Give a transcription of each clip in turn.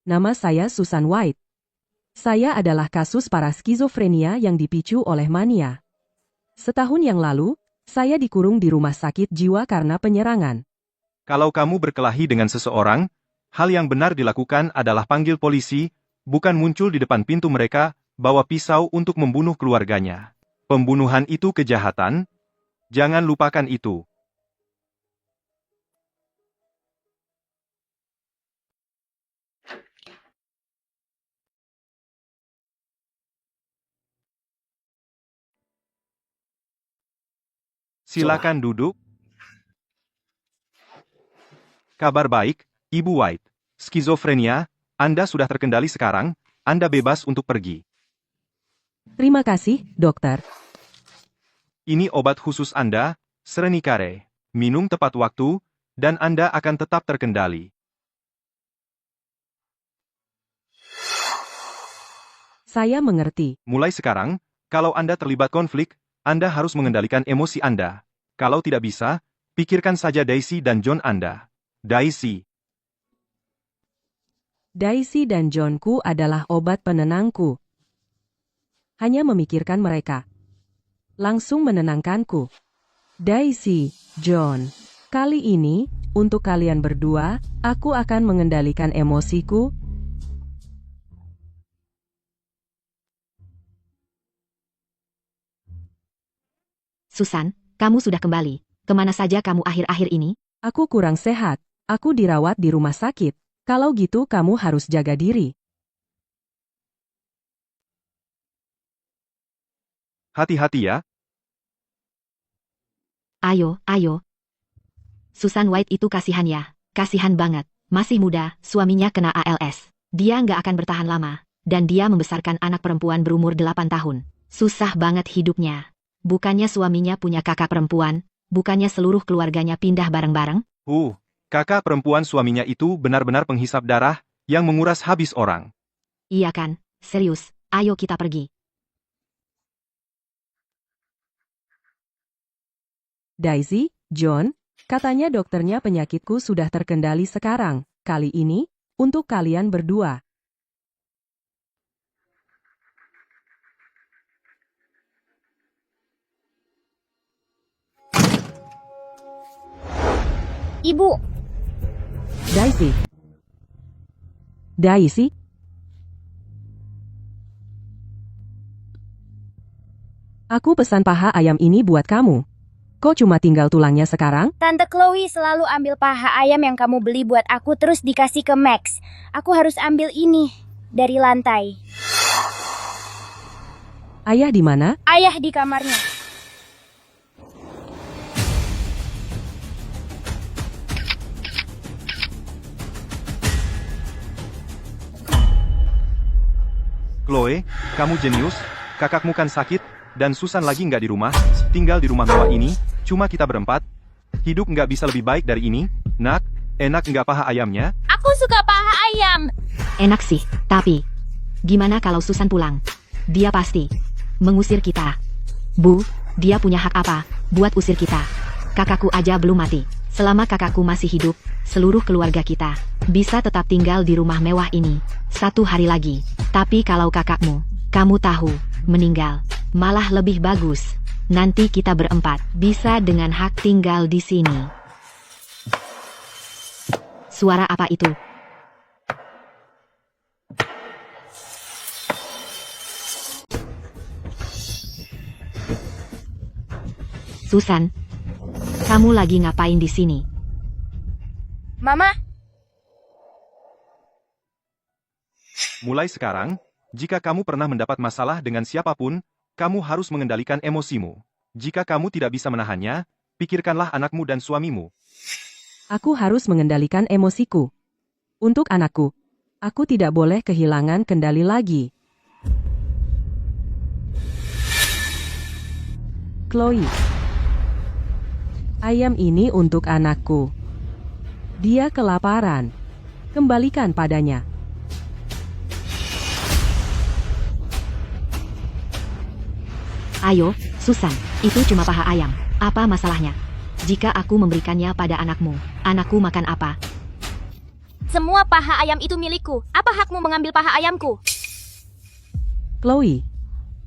Nama saya Susan White. Saya adalah kasus para skizofrenia yang dipicu oleh mania. Setahun yang lalu, saya dikurung di rumah sakit jiwa karena penyerangan. Kalau kamu berkelahi dengan seseorang, hal yang benar dilakukan adalah panggil polisi, bukan muncul di depan pintu mereka, bawa pisau untuk membunuh keluarganya. Pembunuhan itu kejahatan. Jangan lupakan itu. Silakan duduk. Kabar baik, Ibu White. Skizofrenia, Anda sudah terkendali sekarang, Anda bebas untuk pergi. Terima kasih, dokter. Ini obat khusus Anda, Serenikare. Minum tepat waktu, dan Anda akan tetap terkendali. Saya mengerti. Mulai sekarang, kalau Anda terlibat konflik, Anda harus mengendalikan emosi Anda. Kalau tidak bisa, pikirkan saja Daisy dan John Anda. Daisy. Daisy dan Johnku adalah obat penenangku. Hanya memikirkan mereka langsung menenangkanku. Daisy, John, kali ini, untuk kalian berdua, aku akan mengendalikan emosiku. Susan, kamu sudah kembali. Kemana saja kamu akhir-akhir ini? Aku kurang sehat. Aku dirawat di rumah sakit. Kalau gitu kamu harus jaga diri. Hati-hati ya. Ayo. Susan White itu kasihan ya. Kasihan banget. Masih muda, suaminya kena ALS. Dia nggak akan bertahan lama. Dan dia membesarkan anak perempuan berumur 8 tahun. Susah banget hidupnya. Bukannya suaminya punya kakak perempuan, bukannya seluruh keluarganya pindah bareng-bareng? Kakak perempuan suaminya itu benar-benar penghisap darah, yang menguras habis orang. Iya kan? Serius, ayo kita pergi. Daisy, John, katanya dokternya penyakitku sudah terkendali sekarang. Kali ini, untuk kalian berdua. Ibu. Daisy? Aku pesan paha ayam ini buat kamu. Kok cuma tinggal tulangnya sekarang? Tante Chloe selalu ambil paha ayam yang kamu beli buat aku terus dikasih ke Max. Aku harus ambil ini dari lantai. Ayah di mana? Ayah di kamarnya. Chloe, kamu jenius, kakakmu kan sakit, dan Susan lagi nggak di rumah, tinggal di rumah mewah ini, cuma kita berempat. Hidup nggak bisa lebih baik dari ini, nak, enak nggak paha ayamnya? Aku suka paha ayam. Enak sih, tapi gimana kalau Susan pulang? Dia pasti mengusir kita. Bu, dia punya hak apa buat usir kita? Kakakku aja belum mati. Selama kakakku masih hidup, seluruh keluarga kita bisa tetap tinggal di rumah mewah ini 1 hari lagi. Tapi kalau kakakmu, kamu tahu, meninggal, malah lebih bagus. Nanti kita berempat bisa dengan hak tinggal di sini. Suara apa itu? Susan, kamu lagi ngapain di sini? Mama, Mulai sekarang, jika kamu pernah mendapat masalah dengan siapapun, kamu harus mengendalikan emosimu. Jika kamu tidak bisa menahannya, pikirkanlah anakmu dan suamimu. Aku harus mengendalikan emosiku. Untuk anakku, aku tidak boleh kehilangan kendali lagi. Chloe. Ayam ini untuk anakku. Dia kelaparan. Kembalikan padanya. Ayo, Susan, itu cuma paha ayam. Apa masalahnya? Jika aku memberikannya pada anakmu, anakku makan apa? Semua paha ayam itu milikku. Apa hakmu mengambil paha ayamku? Chloe,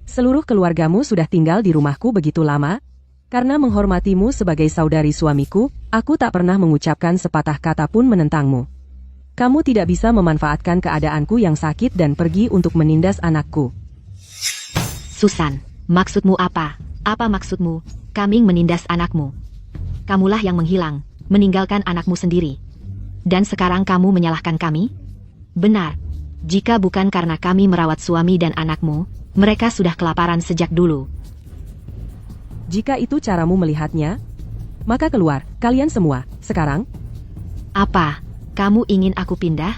seluruh keluargamu sudah tinggal di rumahku begitu lama. Karena menghormatimu sebagai saudari suamiku, aku tak pernah mengucapkan sepatah kata pun menentangmu. Kamu tidak bisa memanfaatkan keadaanku yang sakit dan pergi untuk menindas anakku. Susan, maksudmu apa? Apa maksudmu, kami menindas anakmu? Kamulah yang menghilang, meninggalkan anakmu sendiri. Dan sekarang kamu menyalahkan kami? Benar. Jika bukan karena kami merawat suami dan anakmu, mereka sudah kelaparan sejak dulu. Jika itu caramu melihatnya, maka keluar, kalian semua, sekarang. Apa? Kamu ingin aku pindah?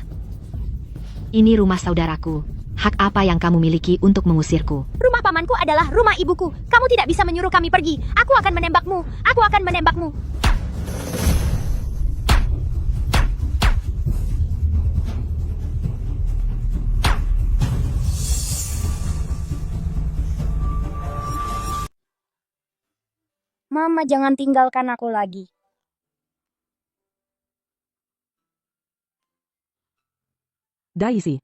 Ini rumah saudaraku. Hak apa yang kamu miliki untuk mengusirku? Rumah pamanku adalah rumah ibuku. Kamu tidak bisa menyuruh kami pergi. Aku akan menembakmu. Aku akan menembakmu. Mama, jangan tinggalkan aku lagi. Daisy,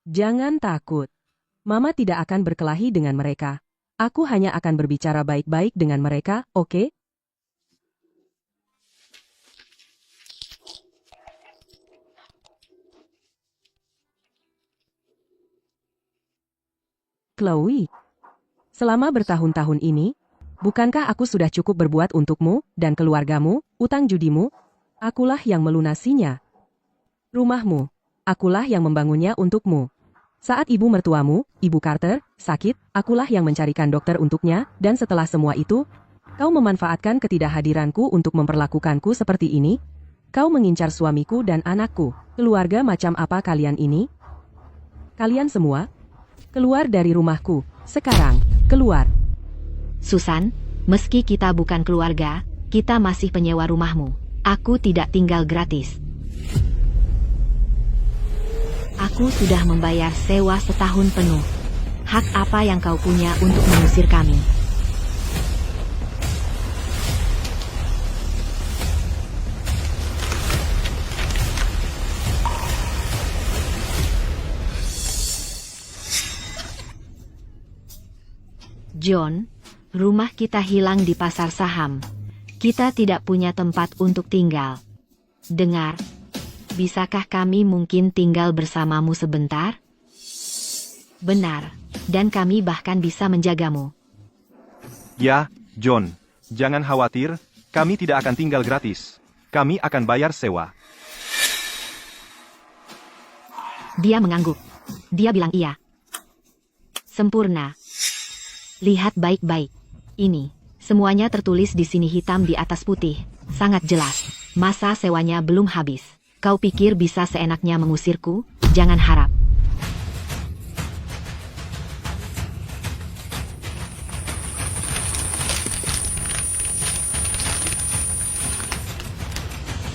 jangan takut. Mama tidak akan berkelahi dengan mereka. Aku hanya akan berbicara baik-baik dengan mereka, oke? Chloe, selama bertahun-tahun ini, bukankah aku sudah cukup berbuat untukmu dan keluargamu, utang judimu? Akulah yang melunasinya. Rumahmu, akulah yang membangunnya untukmu. Saat ibu mertuamu, Ibu Carter, sakit, akulah yang mencarikan dokter untuknya, dan setelah semua itu, kau memanfaatkan ketidakhadiranku untuk memperlakukanku seperti ini? Kau mengincar suamiku dan anakku. Keluarga macam apa kalian ini? Kalian semua, keluar dari rumahku. Sekarang, keluar. Susan, meski kita bukan keluarga, kita masih penyewa rumahmu. Aku tidak tinggal gratis. Aku sudah membayar sewa setahun penuh. Hak apa yang kau punya untuk mengusir kami? John, rumah kita hilang di pasar saham. Kita tidak punya tempat untuk tinggal. Dengar, bisakah kami mungkin tinggal bersamamu sebentar? Benar, dan kami bahkan bisa menjagamu. Ya, John, jangan khawatir, kami tidak akan tinggal gratis. Kami akan bayar sewa. Dia mengangguk. Dia bilang iya. Sempurna. Lihat baik-baik. Ini, semuanya tertulis di sini hitam di atas putih. Sangat jelas. Masa sewanya belum habis. Kau pikir bisa seenaknya mengusirku? Jangan harap.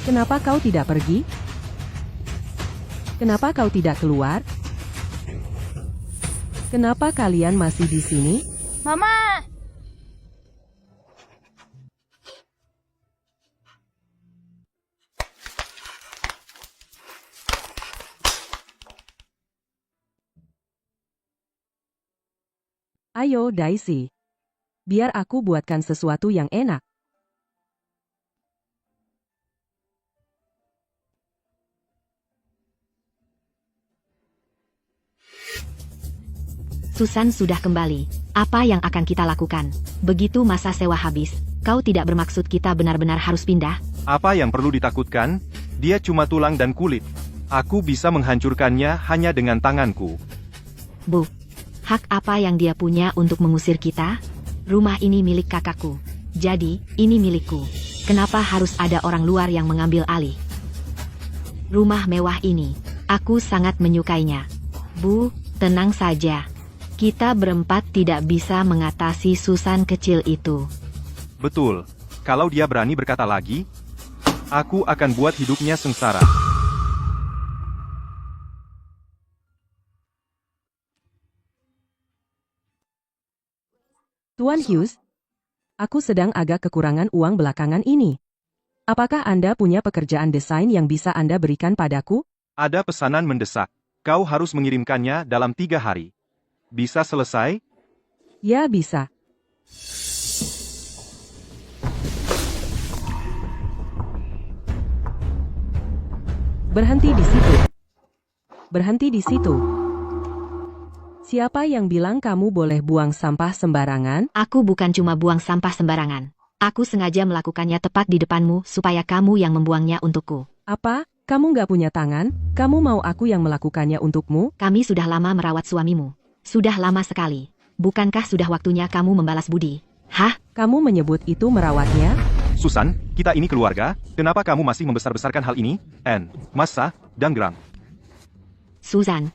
Kenapa kau tidak pergi? Kenapa kau tidak keluar? Kenapa kalian masih di sini? Mama! Ayo, Daisy. Biar aku buatkan sesuatu yang enak. Susan sudah kembali. Apa yang akan kita lakukan? Begitu masa sewa habis, kau tidak bermaksud kita benar-benar harus pindah? Apa yang perlu ditakutkan? Dia cuma tulang dan kulit. Aku bisa menghancurkannya hanya dengan tanganku. Bu, hak apa yang dia punya untuk mengusir kita? Rumah ini milik kakakku. Jadi, ini milikku. Kenapa harus ada orang luar yang mengambil alih? Rumah mewah ini, aku sangat menyukainya. Bu, tenang saja. Kita berempat tidak bisa mengatasi Susan kecil itu. Betul. Kalau dia berani berkata lagi, aku akan buat hidupnya sengsara. Tuan Hughes, aku sedang agak kekurangan uang belakangan ini. Apakah Anda punya pekerjaan desain yang bisa Anda berikan padaku? Ada pesanan mendesak. Kau harus mengirimkannya dalam 3 hari. Bisa selesai? Ya bisa. Berhenti di situ. Berhenti di situ. Siapa yang bilang kamu boleh buang sampah sembarangan? Aku bukan cuma buang sampah sembarangan. Aku sengaja melakukannya tepat di depanmu supaya kamu yang membuangnya untukku. Apa? Kamu nggak punya tangan? Kamu mau aku yang melakukannya untukmu? Kami sudah lama merawat suamimu. Sudah lama sekali. Bukankah sudah waktunya kamu membalas budi? Hah? Kamu menyebut itu merawatnya? Susan, kita ini keluarga, kenapa kamu masih membesar-besarkan hal ini? Masa, dan Grang. Susan,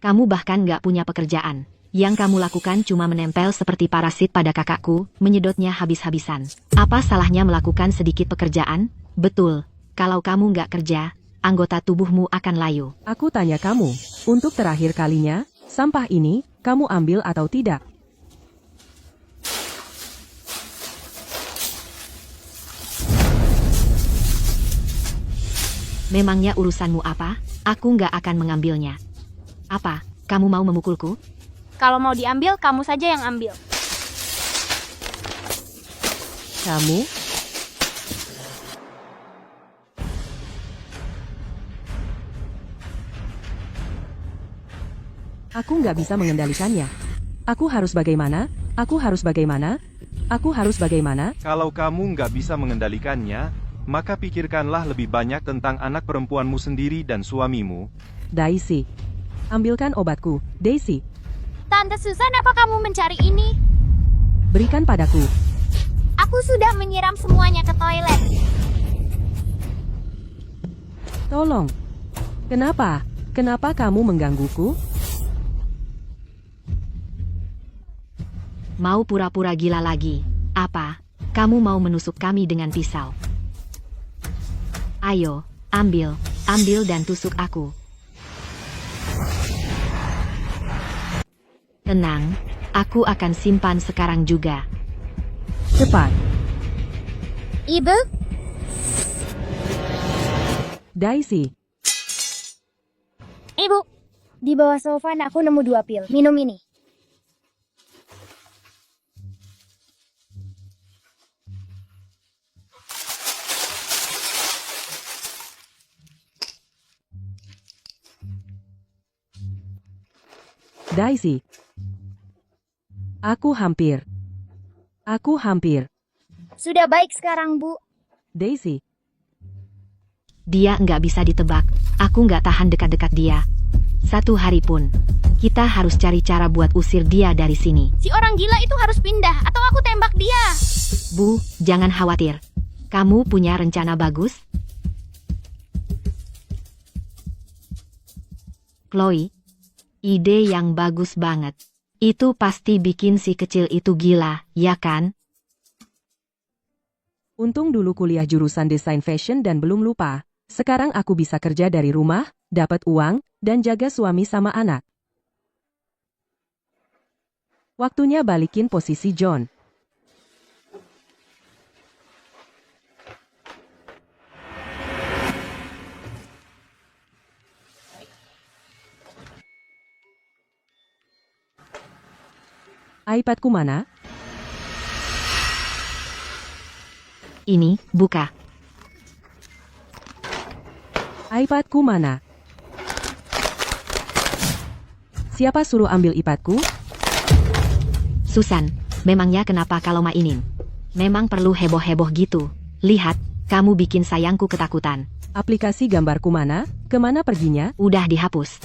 kamu bahkan nggak punya pekerjaan. Yang kamu lakukan cuma menempel seperti parasit pada kakakku, menyedotnya habis-habisan. Apa salahnya melakukan sedikit pekerjaan? Betul, kalau kamu nggak kerja, anggota tubuhmu akan layu. Aku tanya kamu, untuk terakhir kalinya, sampah ini, kamu ambil atau tidak? Memangnya urusanmu apa? Aku nggak akan mengambilnya. Apa, kamu mau memukulku? Kalau mau diambil, kamu saja yang ambil. Kamu? Aku nggak bisa mengendalikannya. Aku harus bagaimana? Aku harus bagaimana? Aku harus bagaimana? Kalau kamu nggak bisa mengendalikannya, maka pikirkanlah lebih banyak tentang anak perempuanmu sendiri dan suamimu. Daisy. Ambilkan obatku, Daisy. Tante Susan, apa kamu mencari ini? Berikan padaku. Aku sudah menyiram semuanya ke toilet. Tolong. Kenapa? Kenapa kamu menggangguku? Mau pura-pura gila lagi? Apa? Kamu mau menusuk kami dengan pisau? Ayo, ambil dan tusuk aku. Tenang, aku akan simpan sekarang juga. Cepat. Ibu, Daisy. Ibu. Di bawah sofa aku nemu 2 pil. Minum ini. Daisy. Aku hampir. Sudah baik sekarang, Bu. Daisy. Dia nggak bisa ditebak. Aku nggak tahan dekat-dekat dia. 1 hari pun. Kita harus cari cara buat usir dia dari sini. Si orang gila itu harus pindah atau aku tembak dia. Bu, jangan khawatir. Kamu punya rencana bagus? Chloe, ide yang bagus banget. Itu pasti bikin si kecil itu gila, ya kan? Untung dulu kuliah jurusan desain fashion dan belum lupa. Sekarang aku bisa kerja dari rumah, dapat uang, dan jaga suami sama anak. Waktunya balikin posisi John. iPadku mana? Ini, buka. iPadku mana? Siapa suruh ambil iPadku? Susan, memangnya kenapa kalau mainin? Memang perlu heboh-heboh gitu. Lihat, kamu bikin sayangku ketakutan. Aplikasi gambarku mana? Kemana perginya? Udah dihapus.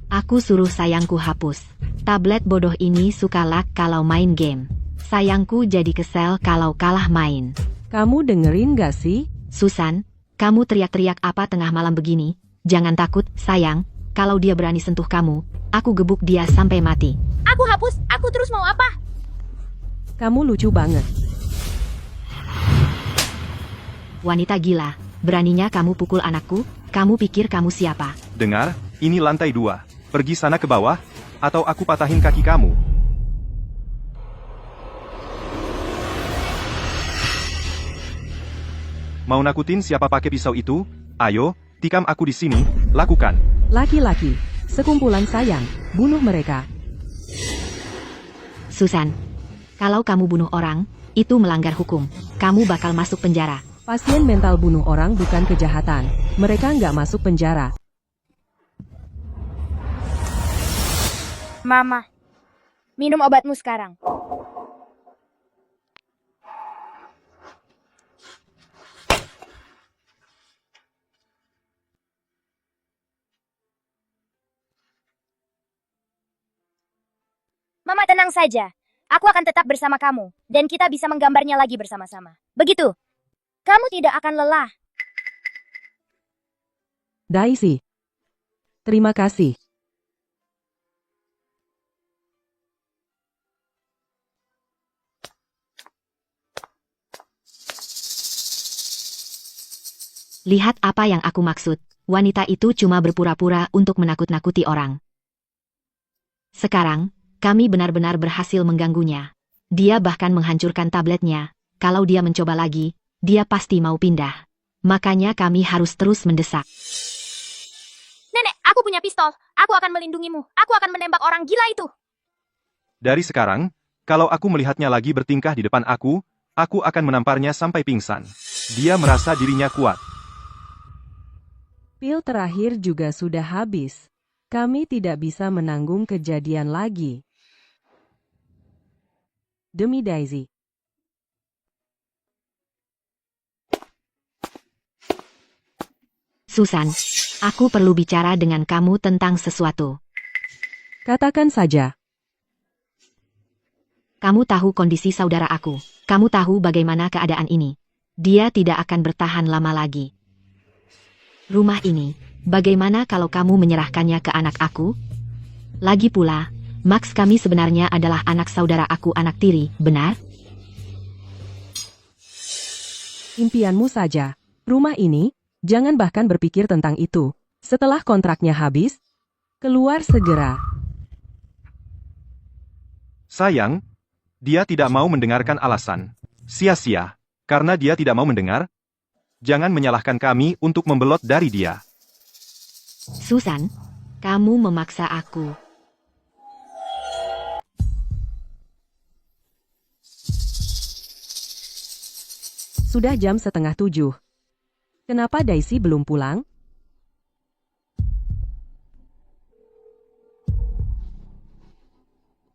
Aku suruh sayangku hapus. Tablet bodoh ini suka lag kalau main game. Sayangku jadi kesel kalau kalah main. Kamu dengerin gak sih? Susan, kamu teriak-teriak apa tengah malam begini? Jangan takut, sayang. Kalau dia berani sentuh kamu, aku gebuk dia sampai mati. Aku hapus, aku terus mau apa? Kamu lucu banget. Wanita gila, beraninya kamu pukul anakku? Kamu pikir kamu siapa? Dengar, ini lantai 2. Pergi sana ke bawah, atau aku patahin kaki kamu. Mau nakutin siapa pakai pisau itu? Ayo, tikam aku di sini, lakukan. Laki-laki, sekumpulan sayang, bunuh mereka. Susan, kalau kamu bunuh orang, itu melanggar hukum. Kamu bakal masuk penjara. Pasien mental bunuh orang bukan kejahatan. Mereka nggak masuk penjara. Mama, minum obatmu sekarang. Mama tenang saja. Aku akan tetap bersama kamu, dan kita bisa menggambarnya lagi bersama-sama. Begitu. Kamu tidak akan lelah. Daisy. Terima kasih. Lihat apa yang aku maksud. Wanita itu cuma berpura-pura untuk menakut-nakuti orang. Sekarang, kami benar-benar berhasil mengganggunya. Dia bahkan menghancurkan tabletnya. Kalau dia mencoba lagi, dia pasti mau pindah. Makanya kami harus terus mendesak. Nenek, aku punya pistol. Aku akan melindungimu. Aku akan menembak orang gila itu. Dari sekarang, kalau aku melihatnya lagi bertingkah di depan aku akan menamparnya sampai pingsan. Dia merasa dirinya kuat. Pil terakhir juga sudah habis. Kami tidak bisa menanggung kejadian lagi. Demi Daisy. Susan, aku perlu bicara dengan kamu tentang sesuatu. Katakan saja. Kamu tahu kondisi saudara aku. Kamu tahu bagaimana keadaan ini. Dia tidak akan bertahan lama lagi. Rumah ini, bagaimana kalau kamu menyerahkannya ke anak aku? Lagi pula, Max kami sebenarnya adalah anak saudara aku anak tiri, benar? Impianmu saja. Rumah ini, jangan bahkan berpikir tentang itu. Setelah kontraknya habis, keluar segera. Sayang, dia tidak mau mendengarkan alasan. Sia-sia. Karena dia tidak mau mendengar, jangan menyalahkan kami untuk membelot dari dia. Susan, kamu memaksa aku. Sudah jam 6:30. Kenapa Daisy belum pulang?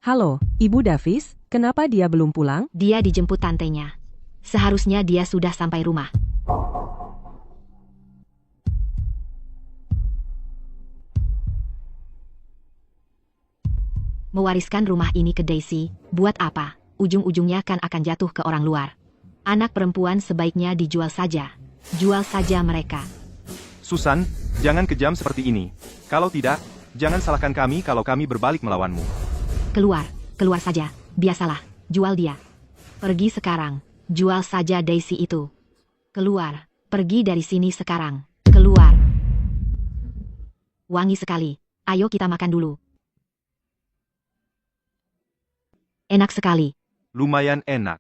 Halo, Ibu Davis, kenapa dia belum pulang? Dia dijemput tantenya. Seharusnya dia sudah sampai rumah. Mewariskan rumah ini ke Daisy, buat apa? Ujung-ujungnya kan akan jatuh ke orang luar. Anak perempuan sebaiknya dijual saja. Jual saja mereka. Susan, jangan kejam seperti ini. Kalau tidak, jangan salahkan kami kalau kami berbalik melawanmu. Keluar, keluar saja. Biasalah, jual dia. Pergi sekarang. Jual saja Daisy itu. Keluar, pergi dari sini sekarang. Keluar. Wangi sekali. Ayo kita makan dulu. Enak sekali. Lumayan enak.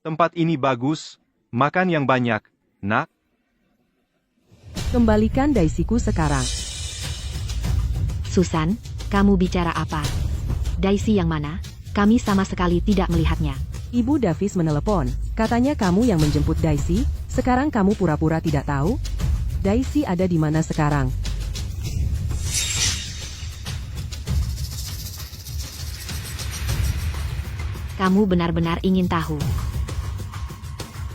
Tempat ini bagus, makan yang banyak, nak. Kembalikan Daisyku sekarang. Susan, kamu bicara apa? Daisy yang mana? Kami sama sekali tidak melihatnya. Ibu Davis menelepon. Katanya kamu yang menjemput Daisy. Sekarang kamu pura-pura tidak tahu? Daisy ada di mana sekarang? Kamu benar-benar ingin tahu.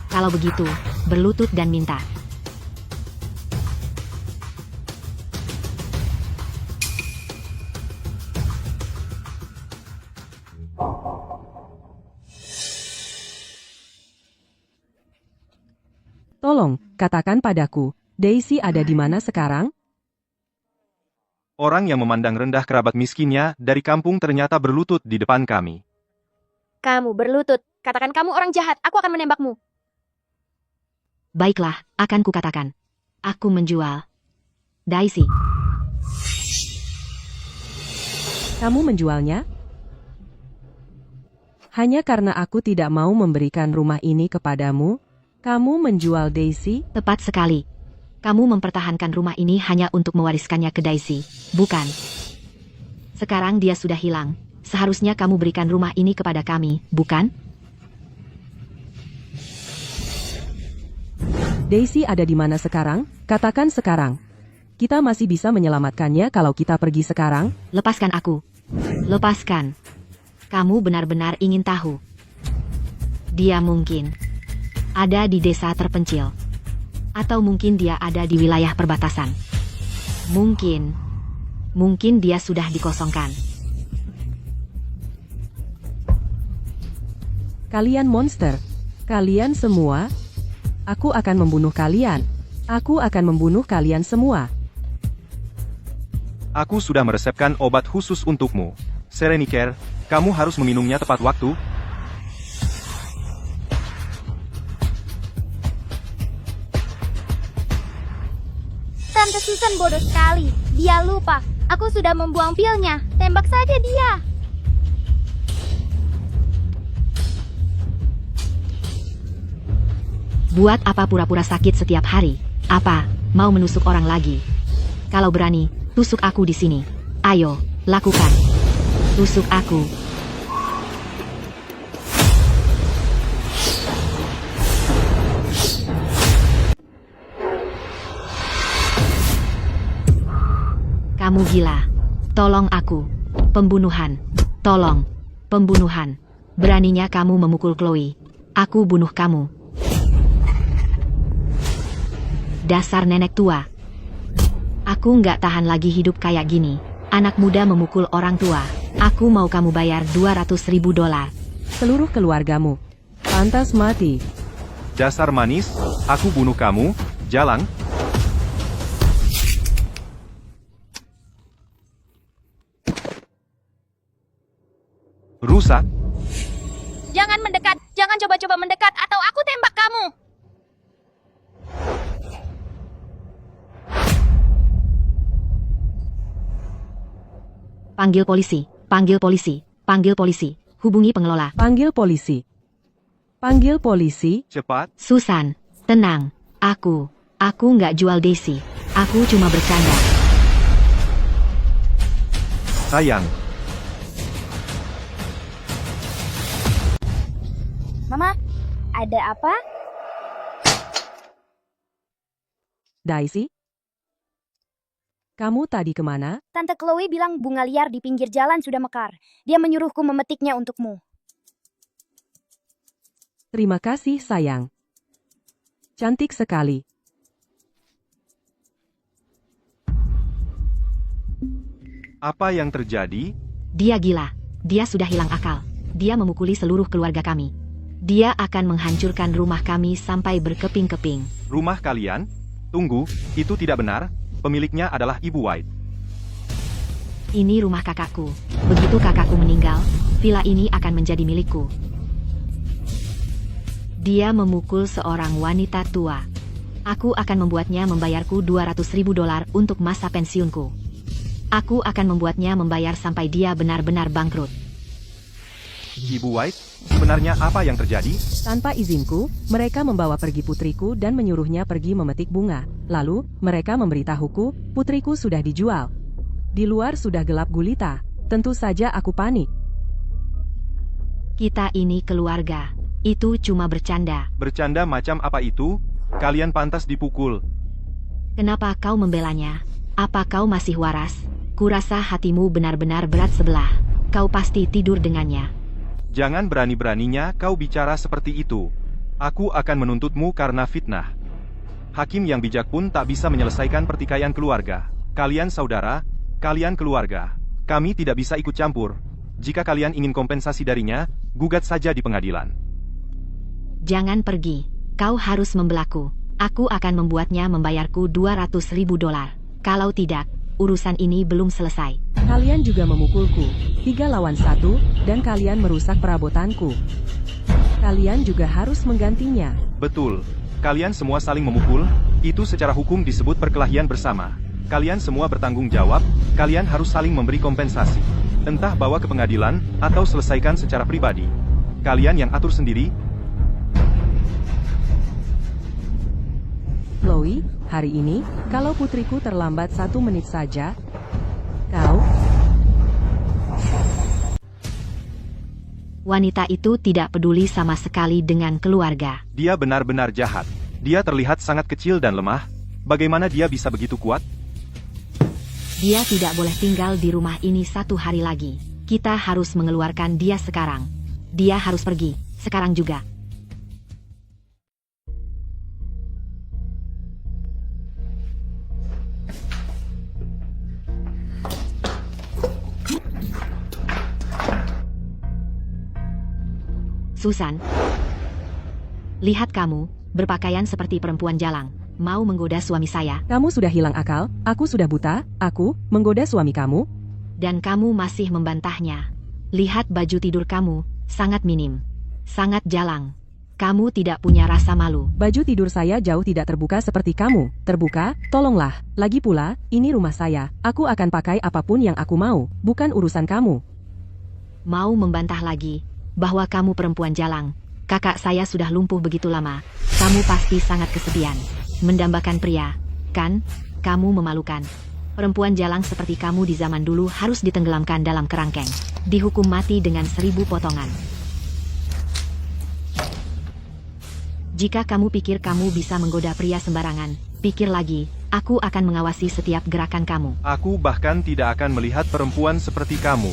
Kalau begitu, berlutut dan minta. Tolong, katakan padaku, Daisy ada di mana sekarang? Orang yang memandang rendah kerabat miskinnya dari kampung ternyata berlutut di depan kami. Kamu berlutut. Katakan kamu orang jahat. Aku akan menembakmu. Baiklah, akan kukatakan. Aku menjual. Daisy. Kamu menjualnya? Hanya karena aku tidak mau memberikan rumah ini kepadamu, kamu menjual Daisy? Tepat sekali. Kamu mempertahankan rumah ini hanya untuk mewariskannya ke Daisy, bukan? Sekarang dia sudah hilang. Seharusnya kamu berikan rumah ini kepada kami, bukan? Daisy ada di mana sekarang? Katakan sekarang. Kita masih bisa menyelamatkannya kalau kita pergi sekarang. Lepaskan aku. Lepaskan. Kamu benar-benar ingin tahu. Dia mungkin ada di desa terpencil. Atau mungkin dia ada di wilayah perbatasan. Mungkin dia sudah dikosongkan. Kalian monster. Kalian semua. Aku akan membunuh kalian. Aku akan membunuh kalian semua. Aku sudah meresepkan obat khusus untukmu. Serenicare, kamu harus meminumnya tepat waktu. Tante Susan bodoh sekali. Dia lupa. Aku sudah membuang pilnya. Tembak saja dia. Buat apa pura-pura sakit setiap hari? Apa, mau menusuk orang lagi? Kalau berani, tusuk aku di sini. Ayo, lakukan. Tusuk aku. Kamu gila. Tolong aku. Pembunuhan. Tolong. Pembunuhan. Beraninya kamu memukul Chloe. Aku bunuh kamu. Dasar nenek tua. Aku nggak tahan lagi hidup kayak gini. Anak muda memukul orang tua. Aku mau kamu bayar $200.000. Seluruh keluargamu pantas mati. Dasar manis, aku bunuh kamu, jalan. Rusak. Jangan mendekat. Jangan coba-coba mendekat atau aku tembak kamu. Panggil polisi. Panggil polisi. Panggil polisi. Hubungi pengelola. Panggil polisi. Panggil polisi. Cepat. Susan, tenang. Aku nggak jual Daisy. Aku cuma bercanda. Sayang. Mama, ada apa? Daisy? Kamu tadi kemana? Tante Chloe bilang bunga liar di pinggir jalan sudah mekar. Dia menyuruhku memetiknya untukmu. Terima kasih sayang. Cantik sekali. Apa yang terjadi? Dia gila. Dia sudah hilang akal. Dia memukuli seluruh keluarga kami. Dia akan menghancurkan rumah kami sampai berkeping-keping. Rumah kalian? Tunggu, itu tidak benar. Pemiliknya adalah Ibu White. Ini rumah kakakku. Begitu kakakku meninggal, villa ini akan menjadi milikku. Dia memukul seorang wanita tua. Aku akan membuatnya membayarku $200.000 untuk masa pensiunku. Aku akan membuatnya membayar sampai dia benar-benar bangkrut. Ibu White, sebenarnya apa yang terjadi? Tanpa izinku, mereka membawa pergi putriku dan menyuruhnya pergi memetik bunga. Lalu, mereka memberitahuku, putriku sudah dijual. Di luar sudah gelap gulita. Tentu saja aku panik. Kita ini keluarga. Itu cuma bercanda. Bercanda macam apa itu? Kalian pantas dipukul. Kenapa kau membelanya? Apa kau masih waras? Kurasa hatimu benar-benar berat sebelah. Kau pasti tidur dengannya. Jangan berani-beraninya kau bicara seperti itu. Aku akan menuntutmu karena fitnah. Hakim yang bijak pun tak bisa menyelesaikan pertikaian keluarga. Kalian saudara, kalian keluarga. Kami tidak bisa ikut campur. Jika kalian ingin kompensasi darinya, gugat saja di pengadilan. Jangan pergi. Kau harus membelaku. Aku akan membuatnya membayarku $200.000. Kalau tidak, urusan ini belum selesai. Kalian juga memukulku. 3 lawan 1, dan kalian merusak perabotanku. Kalian juga harus menggantinya. Betul. Kalian semua saling memukul, itu secara hukum disebut perkelahian bersama. Kalian semua bertanggung jawab, kalian harus saling memberi kompensasi. Entah bawa ke pengadilan, atau selesaikan secara pribadi. Kalian yang atur sendiri. Chloe, Hari ini, kalau putriku terlambat 1 menit saja, kau... Wanita itu tidak peduli sama sekali dengan keluarga. Dia benar-benar jahat. Dia terlihat sangat kecil dan lemah. Bagaimana dia bisa begitu kuat? Dia tidak boleh tinggal di rumah ini 1 hari lagi. Kita harus mengeluarkan dia sekarang. Dia harus pergi, sekarang juga. Susan, lihat kamu, berpakaian seperti perempuan jalang, mau menggoda suami saya, Kamu sudah hilang akal, aku sudah buta, aku menggoda suami kamu. dan kamu masih membantahnya. Lihat baju tidur kamu, sangat minim, sangat jalang. Kamu tidak punya rasa malu. Baju tidur saya jauh tidak terbuka seperti kamu. Terbuka, tolonglah. Lagi pula, ini rumah saya. Aku akan pakai apapun yang aku mau, bukan urusan kamu. Mau membantah lagi, bahwa kamu perempuan jalang. Kakak saya sudah lumpuh begitu lama. Kamu pasti sangat kesepian. Mendambakan pria, kan? Kamu memalukan. Perempuan jalang seperti kamu di zaman dulu harus ditenggelamkan dalam kerangkeng. Dihukum mati dengan 1000 potongan. Jika kamu pikir kamu bisa menggoda pria sembarangan, pikir lagi, aku akan mengawasi setiap gerakan kamu. Aku bahkan tidak akan melihat perempuan seperti kamu.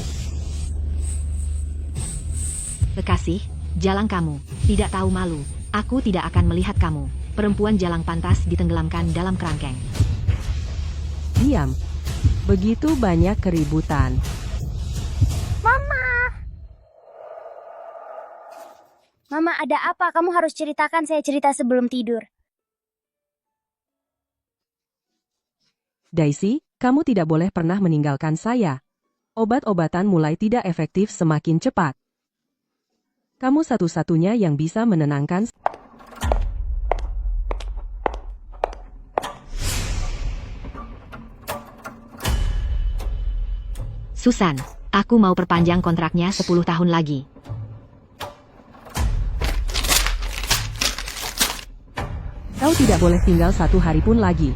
Kekasih, jalang kamu, tidak tahu malu. Aku tidak akan melihat kamu. Perempuan jalang pantas ditenggelamkan dalam kerangkeng. Diam. Begitu banyak keributan. Mama, ada apa? Kamu harus ceritakan, saya cerita sebelum tidur. Daisy, kamu tidak boleh pernah meninggalkan saya. Obat-obatan mulai tidak efektif semakin cepat. Kamu satu-satunya yang bisa menenangkan. Susan, aku mau perpanjang kontraknya 10 tahun lagi. Kau tidak boleh tinggal 1 hari pun lagi.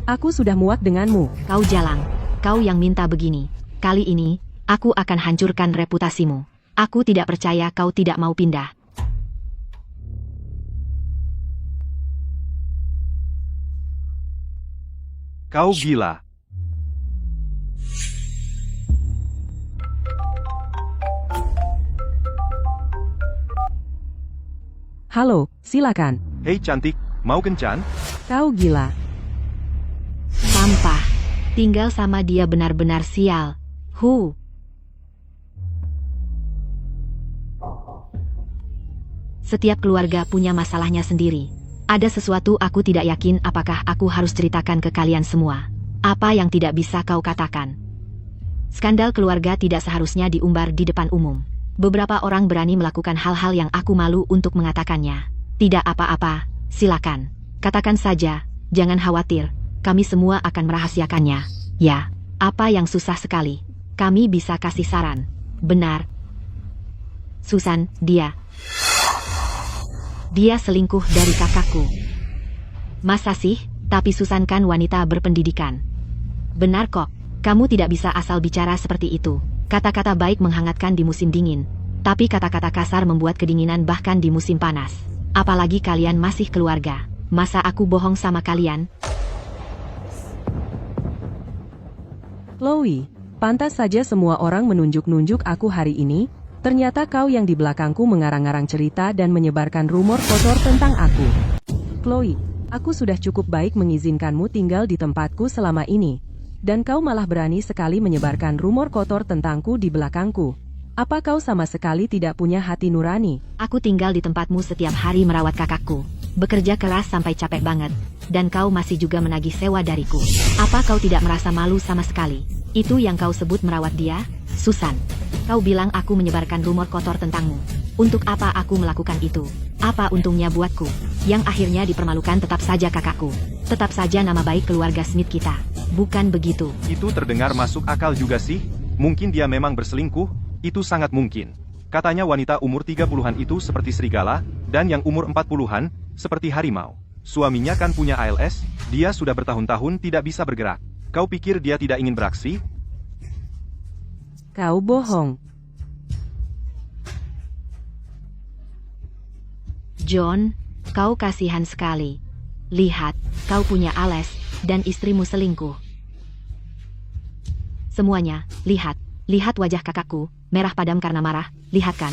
Aku sudah muak denganmu. Kau jalang, kau yang minta begini. Kali ini, aku akan hancurkan reputasimu. Aku tidak percaya kau tidak mau pindah. Kau gila. Halo, silakan. Hei cantik, mau kencan? Kau gila. Sampah. Tinggal sama dia benar-benar sial. Setiap keluarga punya masalahnya sendiri. Ada sesuatu aku tidak yakin apakah aku harus ceritakan ke kalian semua. Apa yang tidak bisa kau katakan? Skandal keluarga tidak seharusnya diumbar di depan umum. Beberapa orang berani melakukan hal-hal yang aku malu untuk mengatakannya. Tidak apa-apa, silakan. Katakan saja, jangan khawatir. Kami semua akan merahasiakannya. Ya, apa yang susah sekali. Kami bisa kasih saran. Benar. Susan, dia selingkuh dari kakakku. Masa sih? Tapi Susan kan wanita berpendidikan. Benar kok. Kamu tidak bisa asal bicara seperti itu. Kata-kata baik menghangatkan di musim dingin. Tapi kata-kata kasar membuat kedinginan bahkan di musim panas. Apalagi kalian masih keluarga. Masa aku bohong sama kalian? Chloe, pantas saja semua orang menunjuk-nunjuk aku hari ini. Ternyata kau yang di belakangku mengarang-arang cerita dan menyebarkan rumor kotor tentang aku. Chloe, aku sudah cukup baik mengizinkanmu tinggal di tempatku selama ini. Dan kau malah berani sekali menyebarkan rumor kotor tentangku di belakangku. Apa kau sama sekali tidak punya hati nurani? Aku tinggal di tempatmu setiap hari merawat kakakku. Bekerja keras sampai capek banget. Dan kau masih juga menagih sewa dariku. Apa kau tidak merasa malu sama sekali? Itu yang kau sebut merawat dia? Susan, kau bilang aku menyebarkan rumor kotor tentangmu. Untuk apa aku melakukan itu? Apa untungnya buatku? Yang akhirnya dipermalukan tetap saja kakakku. Tetap saja nama baik keluarga Smith kita. Bukan begitu. Itu terdengar masuk akal juga sih. Mungkin dia memang berselingkuh, itu sangat mungkin. Katanya wanita umur 30-an itu seperti serigala, dan yang umur 40-an, seperti harimau. Suaminya kan punya ALS, dia sudah bertahun-tahun tidak bisa bergerak. Kau pikir dia tidak ingin beraksi? Kau bohong. John, kau kasihan sekali. Lihat, kau punya ALS, dan istrimu selingkuh. Semuanya, lihat. Lihat wajah kakakku, merah padam karena marah, lihat kan?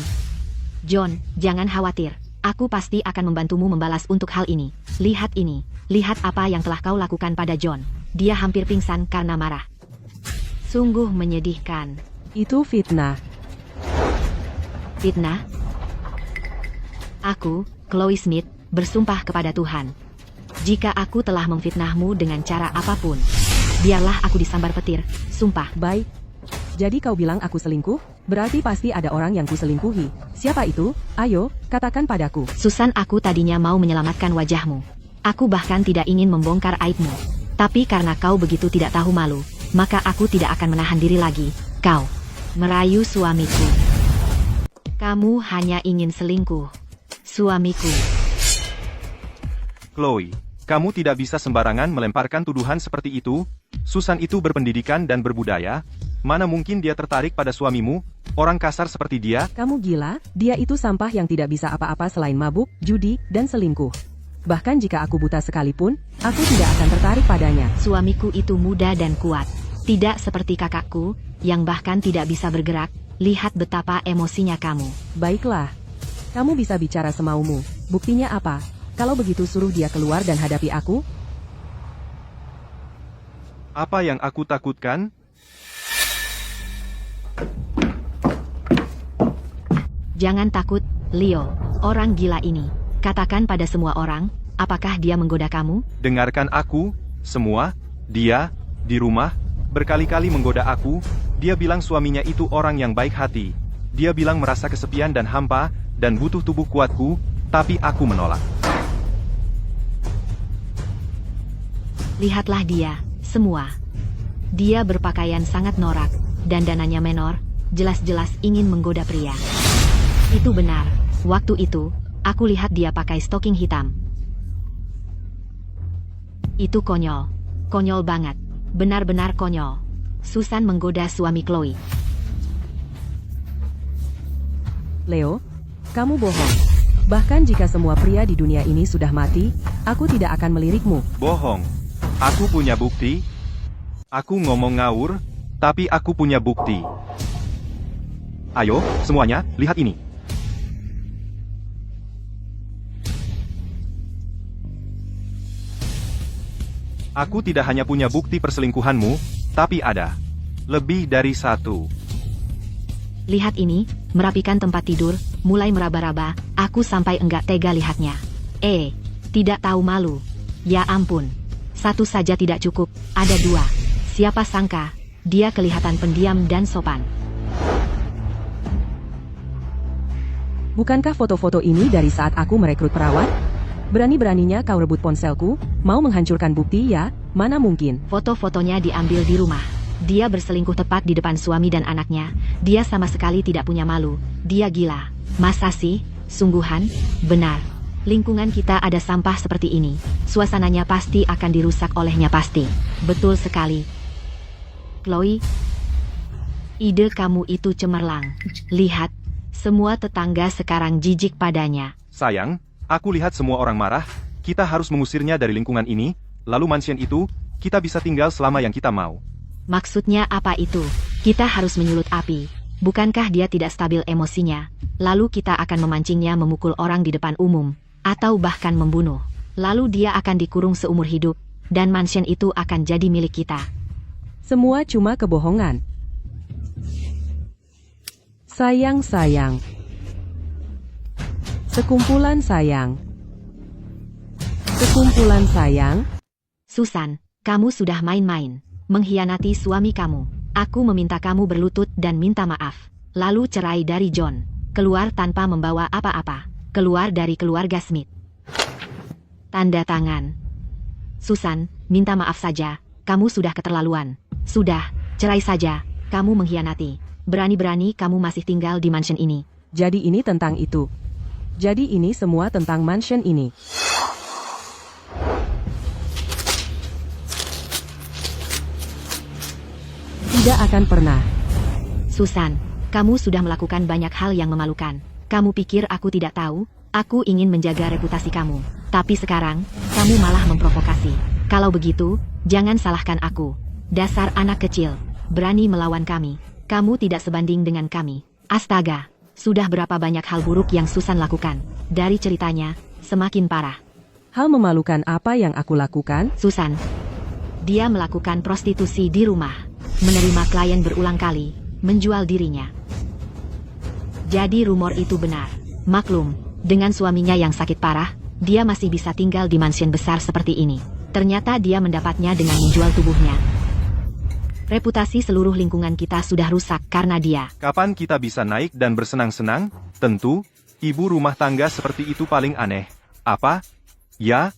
John, jangan khawatir. Aku pasti akan membantumu membalas untuk hal ini. Lihat ini. Lihat apa yang telah kau lakukan pada John. Dia hampir pingsan karena marah. Sungguh menyedihkan. Itu fitnah. Fitnah? Aku, Chloe Smith, bersumpah kepada Tuhan. Jika aku telah memfitnahmu dengan cara apapun, biarlah aku disambar petir. Sumpah. Baik. Jadi kau bilang aku selingkuh? Berarti pasti ada orang yang kuselingkuhi. Siapa itu? Ayo, katakan padaku. Susan, aku tadinya mau menyelamatkan wajahmu. Aku bahkan tidak ingin membongkar aibmu. Tapi karena kau begitu tidak tahu malu, maka aku tidak akan menahan diri lagi. Kau merayu suamiku. Kamu hanya ingin selingkuh. Suamiku. Chloe, kamu tidak bisa sembarangan melemparkan tuduhan seperti itu. Susan itu berpendidikan dan berbudaya. Mana mungkin dia tertarik pada suamimu, orang kasar seperti dia? Kamu gila? Dia itu sampah yang tidak bisa apa-apa selain mabuk, judi, dan selingkuh. Bahkan jika aku buta sekalipun, aku tidak akan tertarik padanya. Suamiku itu muda dan kuat. Tidak seperti kakakku, yang bahkan tidak bisa bergerak. Lihat betapa emosinya kamu. Baiklah. Kamu bisa bicara semaumu. Buktinya apa? Kalau begitu suruh dia keluar dan hadapi aku. Apa yang aku takutkan? Jangan takut, Leo. Orang gila ini. Katakan pada semua orang, apakah dia menggoda kamu? Dengarkan aku, semua. Dia, di rumah, berkali-kali menggoda aku. Dia bilang suaminya itu orang yang baik hati. Dia bilang merasa kesepian dan hampa, dan butuh tubuh kuatku, tapi aku menolak. Lihatlah dia, semua. Dia berpakaian sangat norak, dan dananya menor, jelas-jelas ingin menggoda pria. Itu benar, waktu itu, aku lihat dia pakai stoking hitam. Itu konyol. Konyol banget. Benar-benar konyol. Susan menggoda suami Chloe. Leo, kamu bohong. Bahkan jika semua pria di dunia ini sudah mati, aku tidak akan melirikmu. Bohong. Aku punya bukti. Aku ngomong ngawur, tapi aku punya bukti. Ayo, semuanya, lihat ini. Aku tidak hanya punya bukti perselingkuhanmu, tapi ada lebih dari satu. Lihat ini, merapikan tempat tidur, mulai meraba-raba, aku sampai enggak tega lihatnya. Tidak tahu malu. Ya ampun. Satu saja tidak cukup, ada dua. Siapa sangka, dia kelihatan pendiam dan sopan. Bukankah foto-foto ini dari saat aku merekrut perawat? Berani-beraninya kau rebut ponselku, mau menghancurkan bukti ya? Mana mungkin. Foto-fotonya diambil di rumah. Dia berselingkuh tepat di depan suami dan anaknya. Dia sama sekali tidak punya malu. Dia gila. Masa sih? Sungguhan? Benar. Lingkungan kita ada sampah seperti ini. Suasananya pasti akan dirusak olehnya pasti. Betul sekali. Chloe, ide kamu itu cemerlang. Lihat, semua tetangga sekarang jijik padanya. Sayang, aku lihat semua orang marah. Kita harus mengusirnya dari lingkungan ini. Lalu mansion itu, kita bisa tinggal selama yang kita mau. Maksudnya apa itu? Kita harus menyulut api. Bukankah dia tidak stabil emosinya? Lalu kita akan memancingnya memukul orang di depan umum. Atau bahkan membunuh. Lalu dia akan dikurung seumur hidup. Dan mansion itu akan jadi milik kita. Semua cuma kebohongan. Sayang. Sekumpulan sayang. Susan, kamu sudah main-main. Mengkhianati suami kamu. Aku meminta kamu berlutut dan minta maaf. Lalu cerai dari John. Keluar tanpa membawa apa-apa. Keluar dari keluarga Smith. Tanda tangan. Susan, minta maaf saja. Kamu sudah keterlaluan. Sudah, cerai saja. Kamu mengkhianati. Berani-berani kamu masih tinggal di mansion ini. Jadi ini tentang itu. Jadi ini semua tentang mansion ini. Tidak akan pernah. Susan, kamu sudah melakukan banyak hal yang memalukan. Kamu pikir aku tidak tahu? Aku ingin menjaga reputasi kamu. Tapi sekarang, kamu malah memprovokasi. Kalau begitu, jangan salahkan aku. Dasar anak kecil, berani melawan kami. Kamu tidak sebanding dengan kami. Astaga, sudah berapa banyak hal buruk yang Susan lakukan. Dari ceritanya, semakin parah. Hal memalukan apa yang aku lakukan? Susan, dia melakukan prostitusi di rumah. Menerima klien berulang kali, menjual dirinya. Jadi rumor itu benar. Maklum, dengan suaminya yang sakit parah, dia masih bisa tinggal di mansion besar seperti ini. Ternyata dia mendapatnya dengan menjual tubuhnya. Reputasi seluruh lingkungan kita sudah rusak karena dia. Kapan kita bisa naik dan bersenang-senang? Tentu, ibu rumah tangga seperti itu paling aneh. Apa? Ya?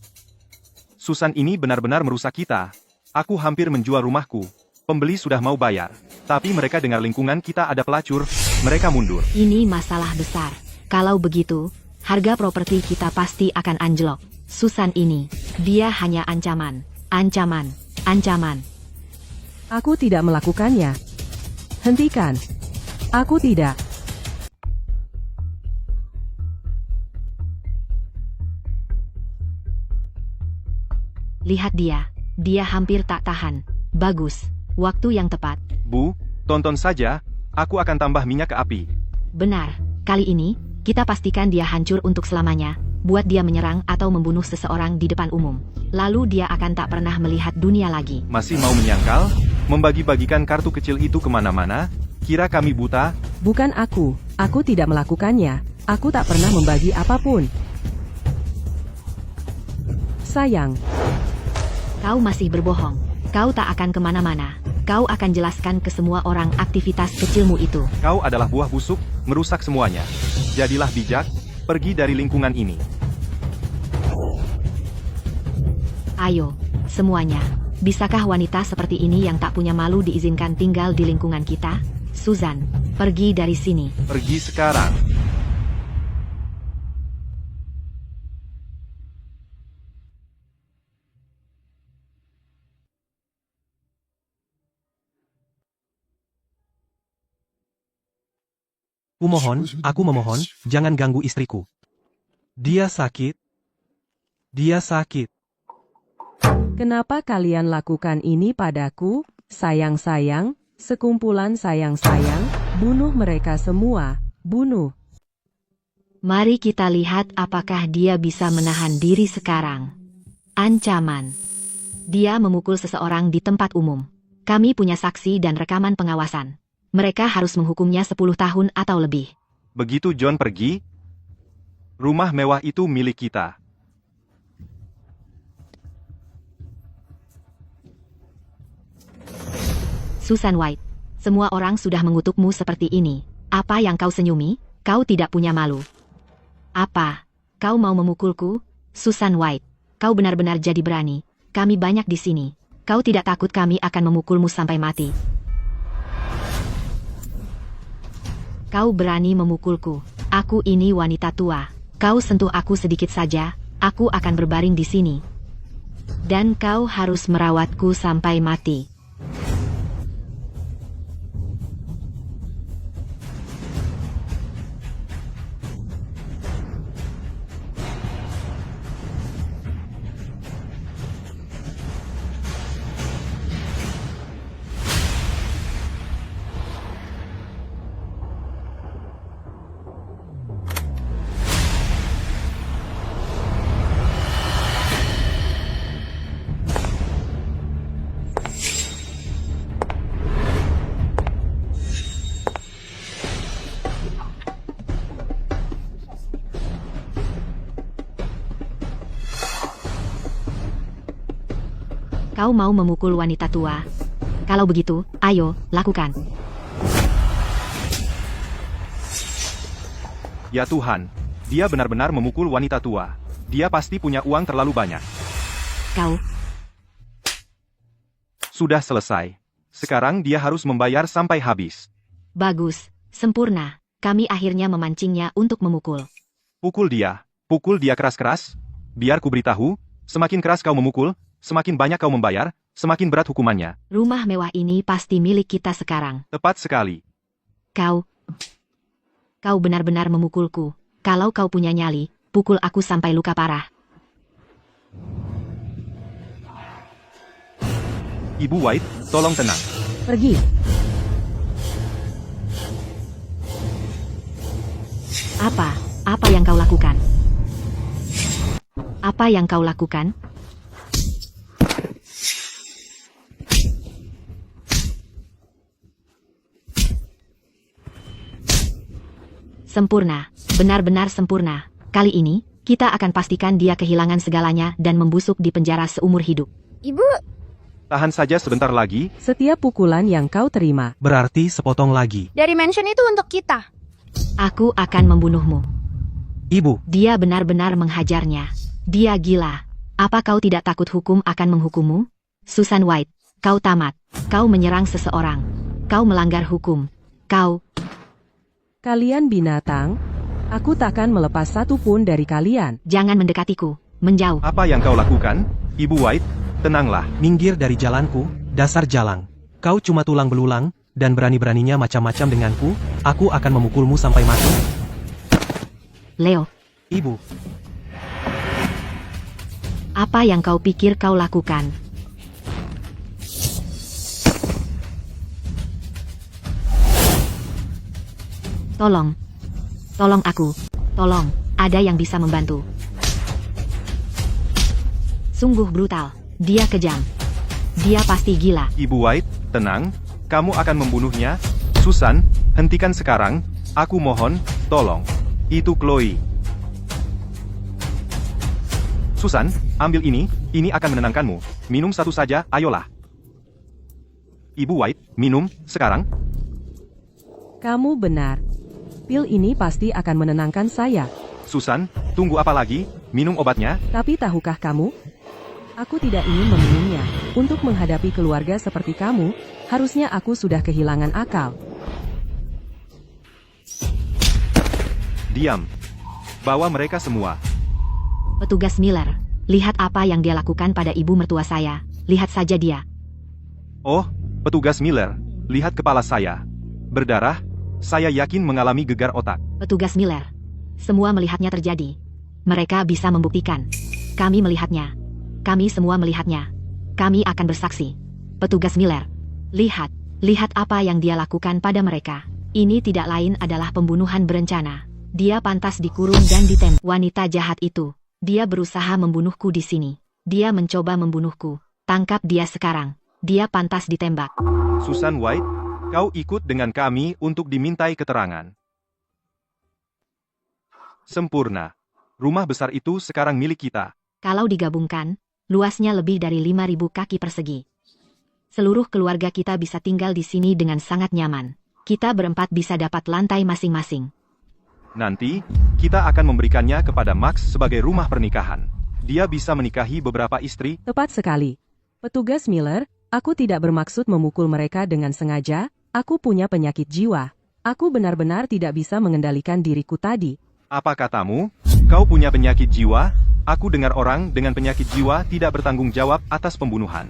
Susan ini benar-benar merusak kita. Aku hampir menjual rumahku. Pembeli sudah mau bayar. Tapi mereka dengar lingkungan kita ada pelacur, mereka mundur. Ini masalah besar. Kalau begitu, harga properti kita pasti akan anjlok. Susan ini, dia hanya ancaman, ancaman, ancaman. Aku tidak melakukannya. Hentikan. Aku tidak. Lihat dia. Dia hampir tak tahan. Bagus. Waktu yang tepat. Bu, tonton saja, aku akan tambah minyak ke api. Benar. Kali ini, kita pastikan dia hancur untuk selamanya. Buat dia menyerang atau membunuh seseorang di depan umum. Lalu dia akan tak pernah melihat dunia lagi. Masih mau menyangkal? Membagi-bagikan kartu kecil itu kemana-mana? Kira kami buta? Bukan aku. Aku tidak melakukannya. Aku tak pernah membagi apapun. Sayang. Kau masih berbohong. Kau tak akan kemana-mana. Kau akan jelaskan ke semua orang aktivitas kecilmu itu. Kau adalah buah busuk, merusak semuanya. Jadilah bijak, pergi dari lingkungan ini. Ayo, semuanya. Bisakah wanita seperti ini yang tak punya malu diizinkan tinggal di lingkungan kita? Susan, pergi dari sini. Pergi sekarang. Aku memohon, jangan ganggu istriku. Dia sakit. Dia sakit. Kenapa kalian lakukan ini padaku? Sayang-sayang, sekumpulan sayang-sayang, bunuh mereka semua, bunuh. Mari kita lihat apakah dia bisa menahan diri sekarang. Ancaman. Dia memukul seseorang di tempat umum. Kami punya saksi dan rekaman pengawasan. Mereka harus menghukumnya 10 tahun atau lebih. Begitu John pergi, rumah mewah itu milik kita. Susan White, semua orang sudah mengutukmu seperti ini. Apa yang kau senyumi? Kau tidak punya malu. Apa? Kau mau memukulku? Susan White, kau benar-benar jadi berani. Kami banyak di sini. Kau tidak takut kami akan memukulmu sampai mati? Kau berani memukulku. Aku ini wanita tua. Kau sentuh aku sedikit saja, aku akan berbaring di sini. Dan kau harus merawatku sampai mati. Kau mau memukul wanita tua? Kalau begitu, ayo, lakukan. Ya Tuhan, dia benar-benar memukul wanita tua. Dia pasti punya uang terlalu banyak. Kau, Sudah selesai. Sekarang dia harus membayar sampai habis. bagus, sempurna. Kami akhirnya memancingnya untuk memukul. Pukul dia keras-keras. Biar ku beritahu, semakin keras kau memukul, semakin banyak kau membayar, semakin berat hukumannya. Rumah mewah ini pasti milik kita sekarang. Tepat sekali. Kau benar-benar memukulku. Kalau kau punya nyali, pukul aku sampai luka parah. Ibu White, tolong tenang. Pergi. Apa yang kau lakukan? Apa yang kau lakukan? Sempurna, benar-benar sempurna. Kali ini, kita akan pastikan dia kehilangan segalanya dan membusuk di penjara seumur hidup. Ibu, Tahan saja sebentar lagi. Setiap pukulan yang kau terima, Berarti sepotong lagi. dari mansion itu untuk kita. Aku akan membunuhmu. Ibu, Dia benar-benar menghajarnya. Dia gila. Apa kau tidak takut hukum akan menghukummu? Susan White, kau tamat. Kau menyerang seseorang. Kau melanggar hukum. kalian binatang, aku takkan melepas satu pun dari kalian. Jangan mendekatiku. Menjauh. Apa yang kau lakukan? Ibu White, tenanglah. minggir dari jalanku, dasar jalang. Kau cuma tulang belulang, dan berani-beraninya macam-macam denganku, aku akan memukulmu sampai mati. Leo, Ibu, apa yang kau pikir kau lakukan? Tolong aku. Tolong, ada yang bisa membantu. Sungguh brutal. Dia kejam. Dia pasti gila. Ibu White, tenang. Kamu akan membunuhnya. Susan, hentikan sekarang. Aku mohon, tolong. Itu Chloe. Susan, ambil ini akan menenangkanmu. Minum satu saja, ayolah. Ibu White, minum, sekarang. Kamu benar. Pil ini pasti akan menenangkan saya. Susan, tunggu apa lagi? Minum obatnya. Tapi tahukah kamu? Aku tidak ingin meminumnya. Untuk menghadapi keluarga seperti kamu, harusnya aku sudah kehilangan akal. Diam. Bawa mereka semua. Petugas Miller, lihat apa yang dia lakukan pada ibu mertua saya. Lihat saja dia. Oh, petugas Miller, lihat kepala saya. Berdarah, saya yakin mengalami gegar otak. Petugas Miller, semua melihatnya terjadi. Mereka bisa membuktikan. Kami melihatnya. Kami semua melihatnya. Kami akan bersaksi. Petugas Miller, lihat apa yang dia lakukan pada mereka. Ini tidak lain adalah pembunuhan berencana. Dia pantas dikurung dan ditembak. Wanita jahat itu, dia berusaha membunuhku di sini. Dia mencoba membunuhku. Tangkap dia sekarang. Dia pantas ditembak. Susan White, kau ikut dengan kami untuk dimintai keterangan. Sempurna. Rumah besar itu sekarang milik kita. Kalau digabungkan, luasnya lebih dari 5.000 kaki persegi. Seluruh keluarga kita bisa tinggal di sini dengan sangat nyaman. Kita berempat bisa dapat lantai masing-masing. Nanti, kita akan memberikannya kepada Max sebagai rumah pernikahan. Dia bisa menikahi beberapa istri. Tepat sekali. Petugas Miller, aku tidak bermaksud memukul mereka dengan sengaja. Aku punya penyakit jiwa. Aku benar-benar tidak bisa mengendalikan diriku tadi. Apa katamu? Kau punya penyakit jiwa? Aku dengar orang dengan penyakit jiwa tidak bertanggung jawab atas pembunuhan.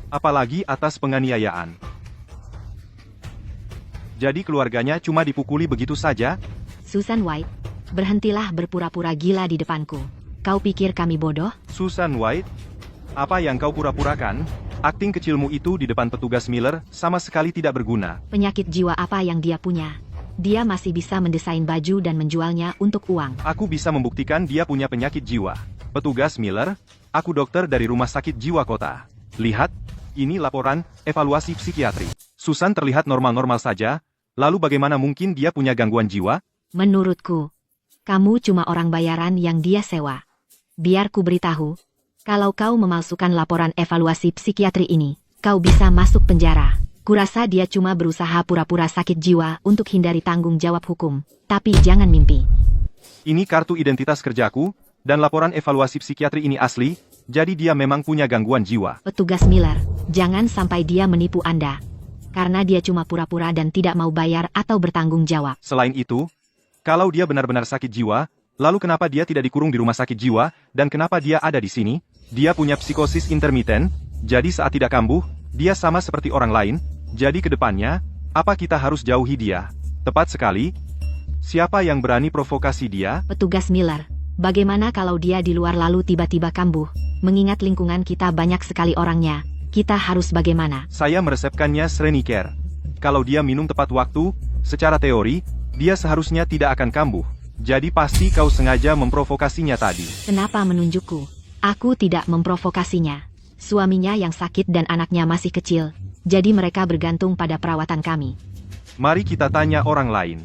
Apalagi atas penganiayaan. Jadi keluarganya cuma dipukuli begitu saja? Susan White, berhentilah berpura-pura gila di depanku. Kau pikir kami bodoh? Susan White, apa yang kau pura-purakan? Akting kecilmu itu di depan petugas Miller sama sekali tidak berguna. Penyakit jiwa apa yang dia punya? Dia masih bisa mendesain baju dan menjualnya untuk uang. Aku bisa membuktikan dia punya penyakit jiwa. Petugas Miller, aku dokter dari rumah sakit jiwa kota. Lihat, ini laporan evaluasi psikiatri. Susan terlihat normal-normal saja, lalu bagaimana mungkin dia punya gangguan jiwa? Menurutku, kamu cuma orang bayaran yang dia sewa. Biar ku beritahu, kalau kau memalsukan laporan evaluasi psikiatri ini, kau bisa masuk penjara. Kurasa dia cuma berusaha pura-pura sakit jiwa untuk hindari tanggung jawab hukum. Tapi jangan mimpi. Ini kartu identitas kerjaku, dan laporan evaluasi psikiatri ini asli, jadi dia memang punya gangguan jiwa. Petugas Miller, jangan sampai dia menipu Anda. Karena dia cuma pura-pura dan tidak mau bayar atau bertanggung jawab. Selain itu, kalau dia benar-benar sakit jiwa, lalu kenapa dia tidak dikurung di rumah sakit jiwa, dan kenapa dia ada di sini? Dia punya psikosis intermiten, Jadi saat tidak kambuh, dia sama seperti orang lain, jadi ke depannya, apa kita harus jauhi dia? Tepat sekali. Siapa yang berani provokasi dia? Petugas Miller, bagaimana kalau dia di luar lalu tiba-tiba kambuh? Mengingat lingkungan kita banyak sekali orangnya, kita harus bagaimana? Saya meresepkannya Sreniker. Kalau dia minum tepat waktu, secara teori, dia seharusnya tidak akan kambuh. Jadi pasti kau sengaja memprovokasinya tadi. Kenapa menunjukku? Aku tidak memprovokasinya. Suaminya yang sakit dan anaknya masih kecil, jadi mereka bergantung pada perawatan kami. Mari kita tanya orang lain.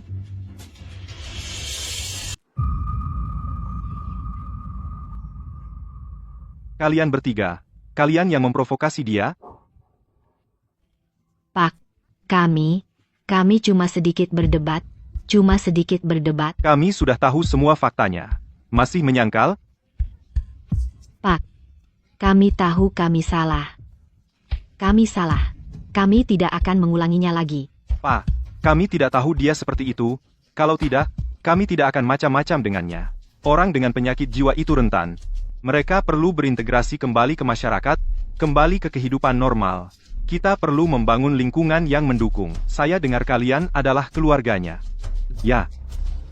Kalian bertiga, kalian yang memprovokasi dia? Pak, kami cuma sedikit berdebat. Kami sudah tahu semua faktanya. Masih menyangkal? Pak, kami tahu kami salah. Kami tidak akan mengulanginya lagi. Pak, kami tidak tahu dia seperti itu. Kalau tidak, kami tidak akan macam-macam dengannya. Orang dengan penyakit jiwa itu rentan. Mereka perlu berintegrasi kembali ke masyarakat, kembali ke kehidupan normal. Kita perlu membangun lingkungan yang mendukung. Saya dengar kalian adalah keluarganya. Ya,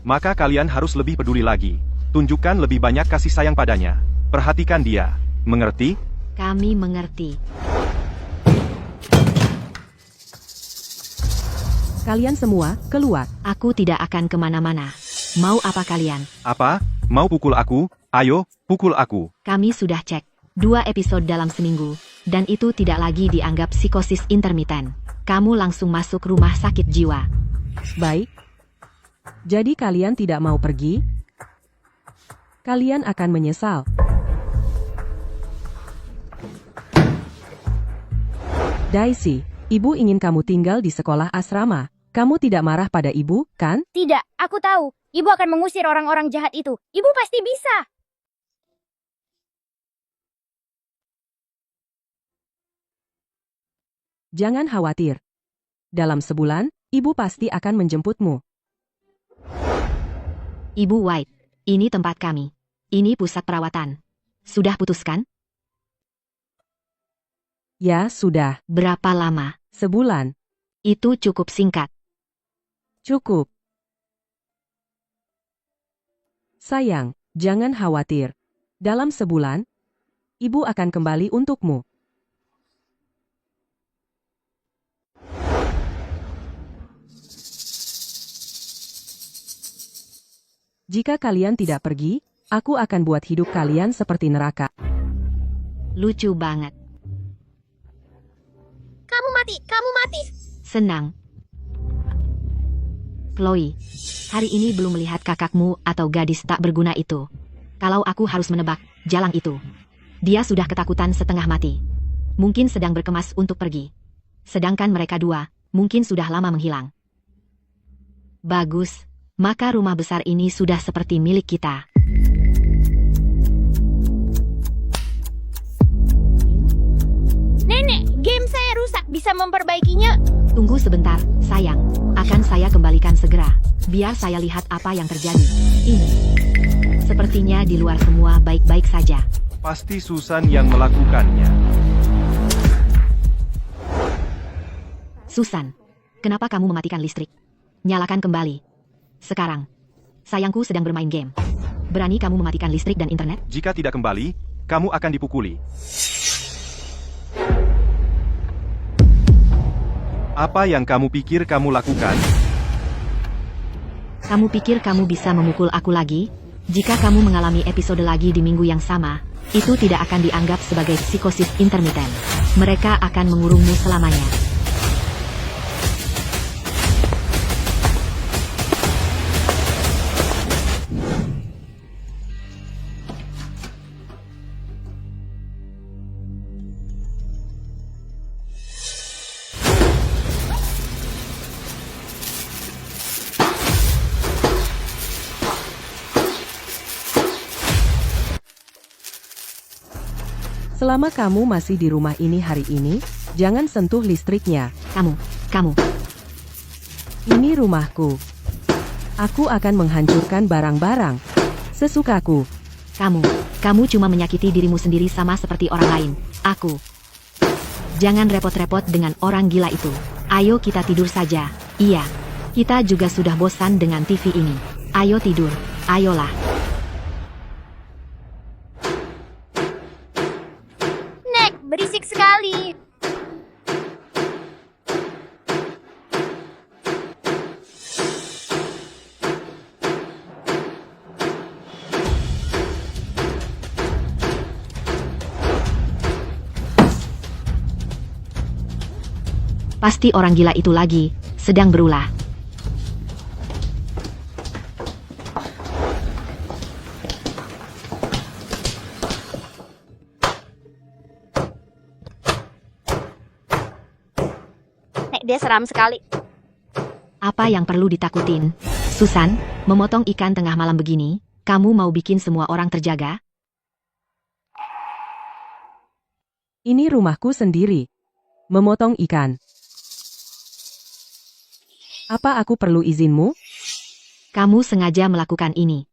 maka kalian harus lebih peduli lagi. Tunjukkan lebih banyak kasih sayang padanya. Perhatikan dia. Mengerti? Kami mengerti. Kalian semua, keluar. Aku tidak akan kemana-mana. Mau apa kalian? Apa? Mau pukul aku? Ayo, pukul aku. Kami sudah cek 2 episode dalam seminggu, dan itu tidak lagi dianggap psikosis intermiten. Kamu langsung masuk rumah sakit jiwa. Baik. Jadi kalian tidak mau pergi? Kalian akan menyesal. Daisy, ibu ingin kamu tinggal di sekolah asrama. Kamu tidak marah pada ibu, kan? Tidak, aku tahu. Ibu akan mengusir orang-orang jahat itu. Ibu pasti bisa. Jangan khawatir. Dalam sebulan, ibu pasti akan menjemputmu. Ibu White, ini tempat kami. Ini pusat perawatan. Sudah putuskan? Ya, sudah. Berapa lama? Sebulan. Itu cukup singkat. Cukup. Sayang, jangan khawatir. Dalam sebulan, ibu akan kembali untukmu. Jika kalian tidak pergi, aku akan buat hidup kalian seperti neraka. Lucu banget. Kamu mati. Senang. Chloe, hari ini belum melihat kakakmu atau gadis tak berguna itu. Kalau aku harus menebak, Jalang itu. Dia sudah ketakutan setengah mati. Mungkin sedang berkemas untuk pergi. Sedangkan mereka dua, mungkin sudah lama menghilang. Bagus, maka rumah besar ini sudah seperti milik kita. Nenek, game saya rusak. Bisa memperbaikinya? Tunggu sebentar, sayang. Akan saya kembalikan segera. Biar saya lihat apa yang terjadi. Ini. Sepertinya di luar semua baik-baik saja. Pasti Susan yang melakukannya. Susan, kenapa kamu mematikan listrik? Nyalakan kembali. Sekarang. Sayangku sedang bermain game. Berani kamu mematikan listrik dan internet? Jika tidak kembali, kamu akan dipukuli. Apa yang kamu pikir kamu lakukan? Kamu pikir kamu bisa memukul aku lagi? Jika kamu mengalami episode lagi di minggu yang sama, itu tidak akan dianggap sebagai psikosis intermiten. Mereka akan mengurungmu selamanya. Selama kamu masih di rumah ini hari ini, jangan sentuh listriknya. Kamu. Ini rumahku. Aku akan menghancurkan barang-barang sesukaku. Kamu cuma menyakiti dirimu sendiri sama seperti orang lain. Jangan repot-repot dengan orang gila itu. Ayo kita tidur saja. Iya. Kita juga sudah bosan dengan TV ini. Ayo tidur. Ayolah. Nek, berisik sekali. Pasti orang gila itu lagi sedang berulah. Nek, dia seram sekali. Apa yang perlu ditakutin? Susan, memotong ikan tengah malam begini, kamu mau bikin semua orang terjaga? Ini rumahku sendiri. Memotong ikan. Apa aku perlu izinmu? Kamu sengaja melakukan ini.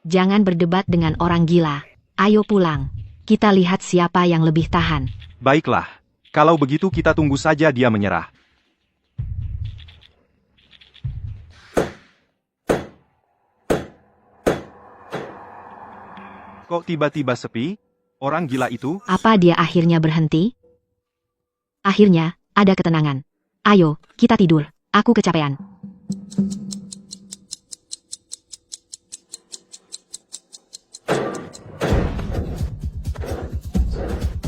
Jangan berdebat dengan orang gila. Ayo pulang. Kita lihat siapa yang lebih tahan. Baiklah. Kalau begitu kita tunggu saja dia menyerah. Kok tiba-tiba sepi? Orang gila itu? Apa dia akhirnya berhenti? Akhirnya, ada ketenangan. Ayo, kita tidur. Aku kecapean.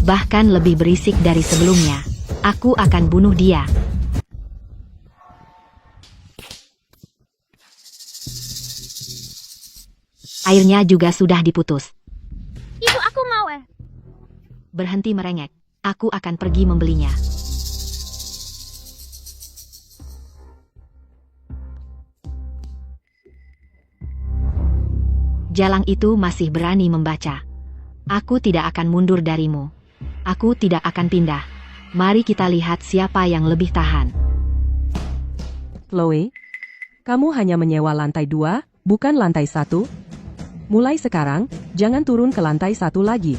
Bahkan lebih berisik dari sebelumnya. Aku akan bunuh dia. Airnya juga sudah diputus. Ibu, aku mau. Berhenti merengek. Aku akan pergi membelinya. Jalang itu masih berani membaca. Aku tidak akan mundur darimu. Aku tidak akan pindah. Mari kita lihat siapa yang lebih tahan. Chloe, kamu hanya menyewa lantai 2, bukan lantai 1. Mulai sekarang, jangan turun ke lantai 1 lagi.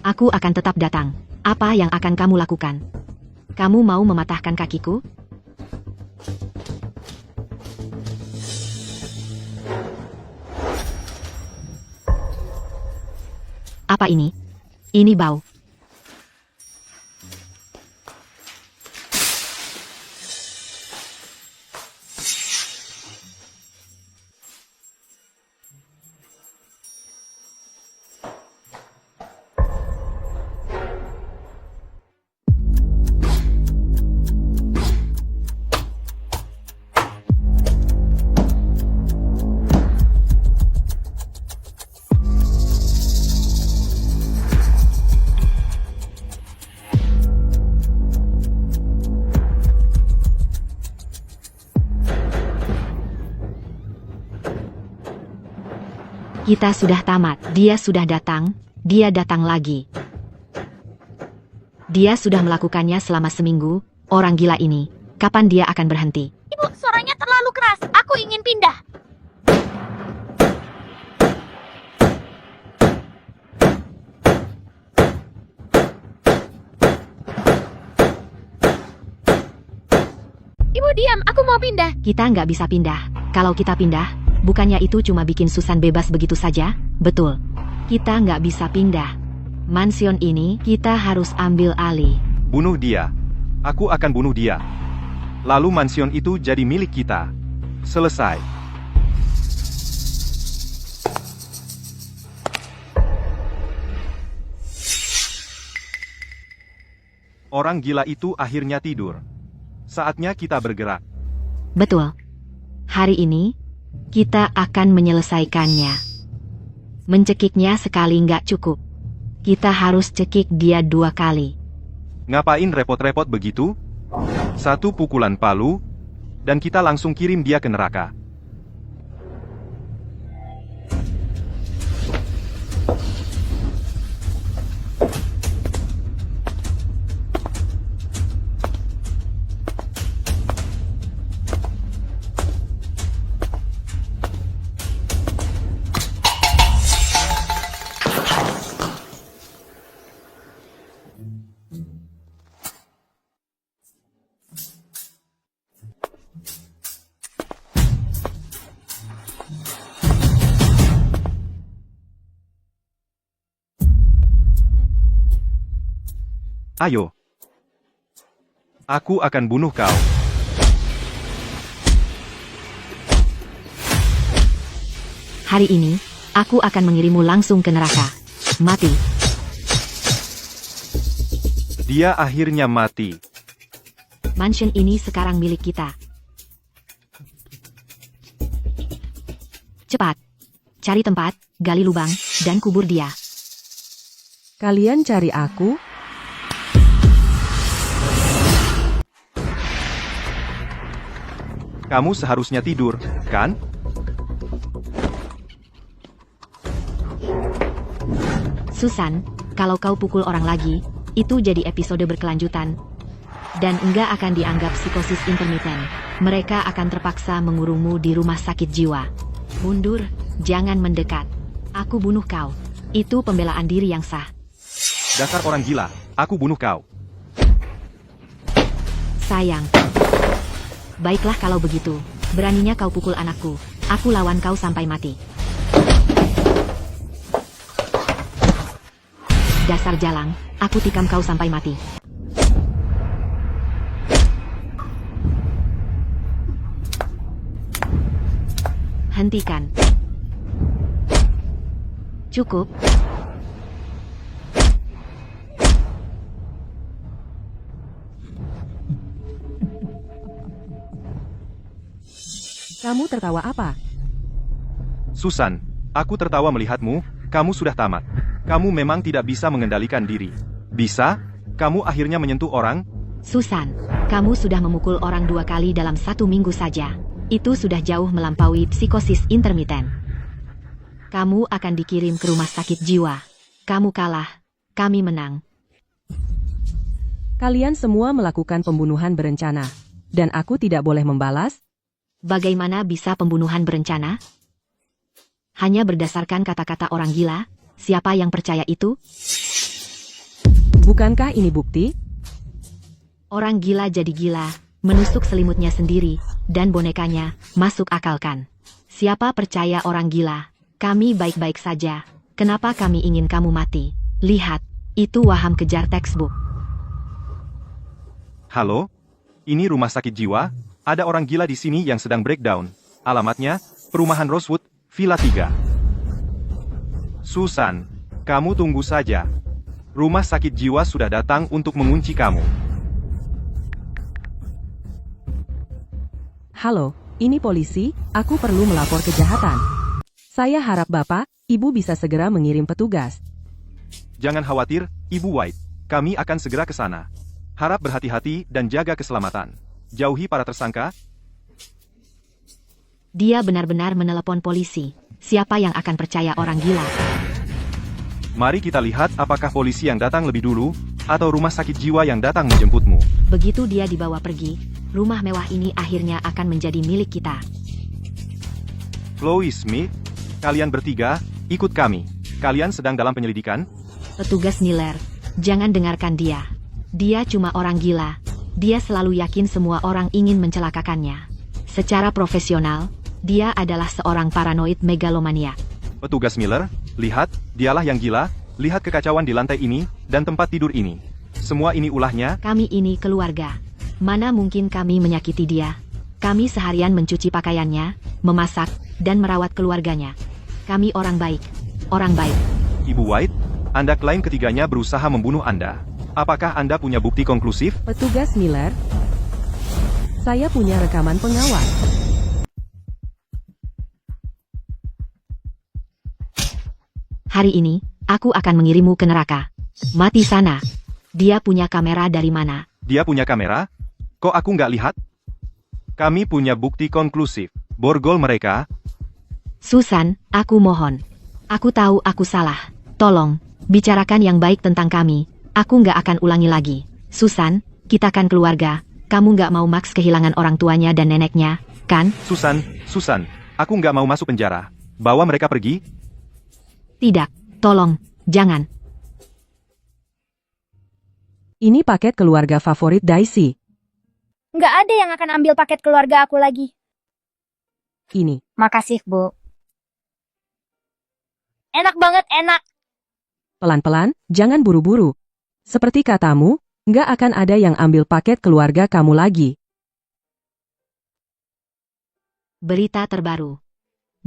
Aku akan tetap datang. Apa yang akan kamu lakukan? Kamu mau mematahkan kakiku? Apa ini? Ini bau. Kita sudah tamat. Dia sudah datang. Dia datang lagi. Dia sudah melakukannya selama seminggu. Orang gila ini. Kapan dia akan berhenti? Ibu, suaranya terlalu keras. Aku ingin pindah. Ibu, diam. Aku mau pindah. Kita nggak bisa pindah. Kalau kita pindah, bukannya itu cuma bikin Susan bebas begitu saja? Betul. Kita nggak bisa pindah. Mansion ini kita harus ambil alih. Bunuh dia. Aku akan bunuh dia. Lalu mansion itu jadi milik kita. Selesai. Orang gila itu akhirnya tidur. Saatnya kita bergerak. Betul. Hari ini, kita akan menyelesaikannya. Mencekiknya sekali nggak cukup. Kita harus cekik dia 2 kali. Ngapain repot-repot begitu? 1 pukulan palu, dan kita langsung kirim dia ke neraka. Ayo. Aku akan bunuh kau. Hari ini, aku akan mengirimmu langsung ke neraka. Mati. Dia akhirnya mati. Mansion ini sekarang milik kita. Cepat. Cari tempat, gali lubang, dan kubur dia. Kalian cari aku? Kamu seharusnya tidur, kan? Susan, kalau kau pukul orang lagi, itu jadi episode berkelanjutan. Dan enggak akan dianggap psikosis intermiten. Mereka akan terpaksa mengurungmu di rumah sakit jiwa. Mundur, jangan mendekat. Aku bunuh kau. Itu pembelaan diri yang sah. Dasar orang gila, aku bunuh kau. Sayang. Baiklah kalau begitu. Beraninya kau pukul anakku. Aku lawan kau sampai mati. Dasar jalang, aku tikam kau sampai mati. Hentikan. Cukup. Kamu tertawa apa? Susan, aku tertawa melihatmu, kamu sudah tamat. Kamu memang tidak bisa mengendalikan diri. Bisa? Kamu akhirnya menyentuh orang? Susan, kamu sudah memukul orang 2 kali dalam 1 minggu saja. Itu sudah jauh melampaui psikosis intermiten. Kamu akan dikirim ke rumah sakit jiwa. Kamu kalah, kami menang. Kalian semua melakukan pembunuhan berencana. Dan aku tidak boleh membalas? Bagaimana bisa pembunuhan berencana? Hanya berdasarkan kata-kata orang gila? Siapa yang percaya itu? Bukankah ini bukti? Orang gila jadi gila, menusuk selimutnya sendiri, dan bonekanya, masuk akalkan. Siapa percaya orang gila? Kami baik-baik saja. Kenapa kami ingin kamu mati? Lihat, itu Waham kejar textbook. Halo? Ini rumah sakit jiwa? Ada orang gila di sini yang sedang breakdown. Alamatnya, Perumahan Rosewood, Villa 3. Susan, kamu tunggu saja. Rumah sakit jiwa sudah datang untuk mengunci kamu. Halo, ini polisi, aku perlu melapor kejahatan. Saya harap Bapak, Ibu bisa segera mengirim petugas. Jangan khawatir, Ibu White. Kami akan segera ke sana. Harap berhati-hati dan jaga keselamatan. Jauhi para tersangka. Dia benar-benar menelepon polisi. Siapa yang akan percaya orang gila? Mari kita lihat apakah polisi yang datang lebih dulu, atau rumah sakit jiwa yang datang menjemputmu. Begitu dia dibawa pergi, rumah mewah ini akhirnya akan menjadi milik kita. Chloe Smith, kalian bertiga, ikut kami. Kalian sedang dalam penyelidikan? Petugas Miller, jangan dengarkan dia. Dia cuma orang gila. Dia selalu yakin semua orang ingin mencelakakannya. Secara profesional, dia adalah seorang paranoid megalomania. Petugas Miller, lihat, dialah yang gila, lihat kekacauan di lantai ini, dan tempat tidur ini. Semua ini ulahnya. Kami ini keluarga. Mana mungkin kami menyakiti dia? Kami seharian mencuci pakaiannya, memasak, dan merawat keluarganya. Kami orang baik. Orang baik. Ibu White, Anda klaim ketiganya berusaha membunuh Anda. Apakah Anda punya bukti konklusif? Petugas Miller, saya punya rekaman pengawas. Hari ini, aku akan mengirimmu ke neraka. Mati sana. Dia punya kamera dari mana? Dia punya kamera? Kok aku nggak lihat? Kami punya bukti konklusif. Borgol mereka. Susan, aku mohon. Aku tahu aku salah. Tolong, bicarakan yang baik tentang kami. Aku nggak akan ulangi lagi. Susan, kita kan keluarga. Kamu nggak mau Max kehilangan orang tuanya dan neneknya, kan? Susan, aku nggak mau masuk penjara. Bawa mereka pergi. Tidak, tolong, jangan. Ini paket keluarga favorit Daisy. Nggak ada yang akan ambil paket keluarga aku lagi. Ini. Makasih, Bu. Enak banget, enak. Pelan-pelan, jangan buru-buru. Seperti katamu, Nggak akan ada yang ambil paket keluarga kamu lagi. Berita terbaru.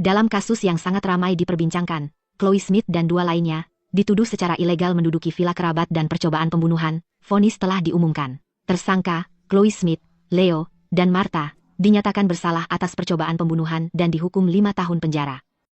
Dalam kasus yang sangat ramai diperbincangkan, Chloe Smith dan dua lainnya dituduh secara ilegal menduduki villa kerabat dan percobaan pembunuhan. Vonis telah diumumkan. Tersangka, Chloe Smith, Leo, dan Martha dinyatakan bersalah atas percobaan pembunuhan dan dihukum 5 tahun penjara.